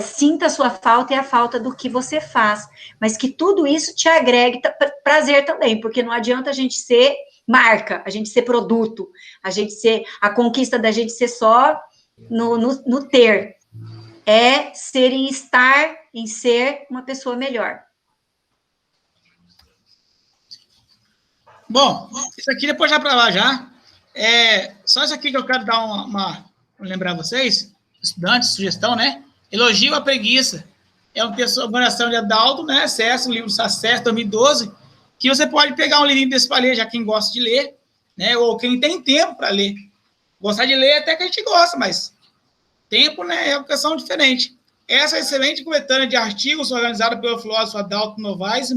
sinta a sua falta e a falta do que você faz, mas que tudo isso te agregue prazer também, porque não adianta a gente ser marca, a gente ser produto, a conquista da gente ser só no ter, ser em estar, em ser uma pessoa melhor. Bom, isso aqui depois já para lá já. Só isso aqui que eu quero dar lembrar vocês, estudantes, sugestão, né? Elogio à preguiça. É uma oração de Adalto, né? Acesso, o livro Acesso, 2012, que você pode pegar um livrinho desse para ler, já quem gosta de ler, né? Ou quem tem tempo para ler. Gostar de ler até que a gente gosta, mas tempo, né? É uma questão diferente. Essa excelente coletânea de artigos organizada pelo filósofo Adalto Novaes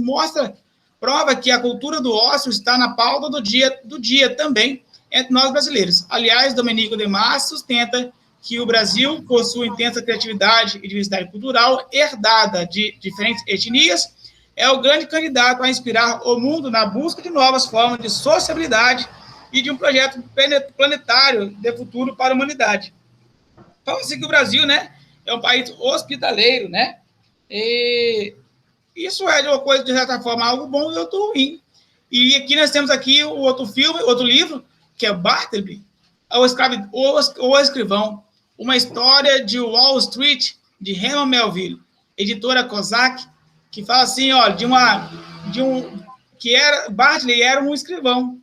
prova que a cultura do ócio está na pauta do dia também entre nós brasileiros. Aliás, Domenico de Masi sustenta que o Brasil possui intensa criatividade e diversidade cultural herdada de diferentes etnias, é o grande candidato a inspirar o mundo na busca de novas formas de sociabilidade e de um projeto planetário de futuro para a humanidade. Então, assim que o Brasil, né, é um país hospitaleiro, né, e isso é de uma coisa, de certa forma, algo bom e outro ruim. E aqui nós temos aqui o outro livro, que é Bartleby, O Escrivão, uma história de Wall Street, de Herman Melville, editora Kozak, que fala assim, ó, Bartleby era um escrivão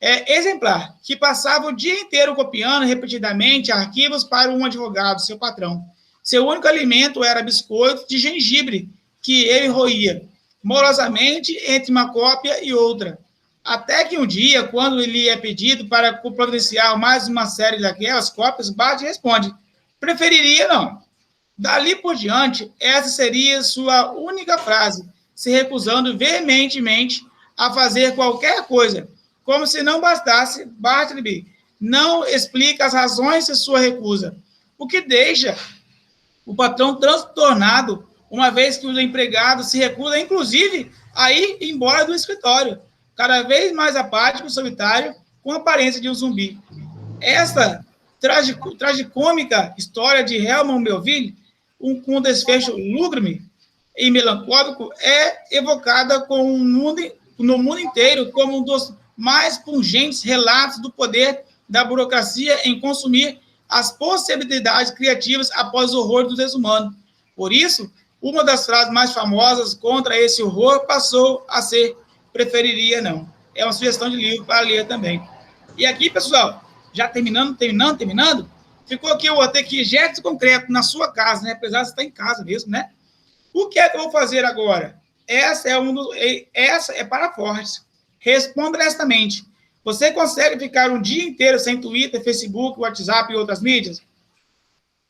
exemplar, que passava o dia inteiro copiando repetidamente arquivos para um advogado, seu patrão. Seu único alimento era biscoito de gengibre, que ele roía morosamente entre uma cópia e outra. Até que um dia, quando ele é pedido para providenciar mais uma série daquelas cópias, Bartleby responde: preferiria não. Dali por diante, essa seria sua única frase, se recusando veementemente a fazer qualquer coisa. Como se não bastasse, Bartleby não explica as razões de sua recusa, o que deixa o patrão transtornado, uma vez que o empregado se recusa, inclusive, a ir embora do escritório, cada vez mais apático e solitário, com a aparência de um zumbi. Esta tragicômica história de Herman Melville, com um desfecho lúgubre e melancólico, é evocada no mundo inteiro como um dos mais pungentes relatos do poder da burocracia em consumir as possibilidades criativas após o horror do desumano. Por isso, uma das frases mais famosas contra esse horror passou a ser: preferiria não. É uma sugestão de livro para ler também. E aqui, pessoal, já terminando, ficou aqui, eu vou ter que gestos concretos na sua casa, né? Apesar de você estar em casa mesmo, né? O que é que eu vou fazer agora? Essa é para fortes. Responda honestamente. Você consegue ficar um dia inteiro sem Twitter, Facebook, WhatsApp e outras mídias?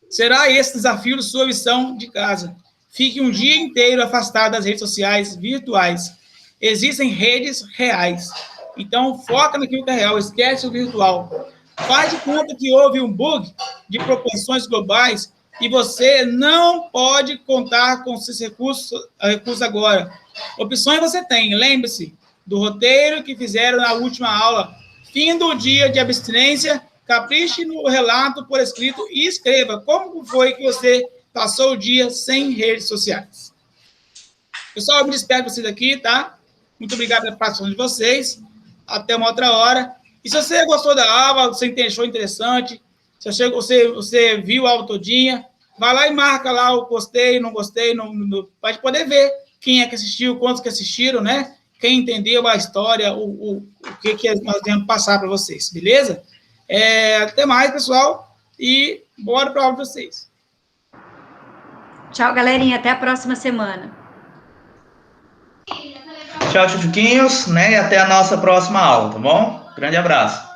Será esse desafio de sua missão de casa. Fique um dia inteiro afastado das redes sociais virtuais. Existem redes reais. Então, foca naquilo que é real, esquece o virtual. Faz de conta que houve um bug de proporções globais e você não pode contar com esses recursos agora. Opções você tem, lembre-se do roteiro que fizeram na última aula. Fim do dia de abstinência, capriche no relato por escrito e escreva como foi que você passou o dia sem redes sociais. Pessoal, eu me despeço de vocês aqui, tá? Muito obrigado pela participação de vocês. Até uma outra hora. E se você gostou da aula, você achou interessante, se você viu a aula todinha, vai lá e marca lá o gostei, não gostei, para a gente poder ver quem é que assistiu, quantos que assistiram, né? Quem entendeu a história, o que nós devemos passar para vocês, beleza? Até mais, pessoal, e bora para a aula de vocês. Tchau, galerinha, até a próxima semana. Tchau, tchutchuquinhos, né? E até a nossa próxima aula, tá bom? Grande abraço.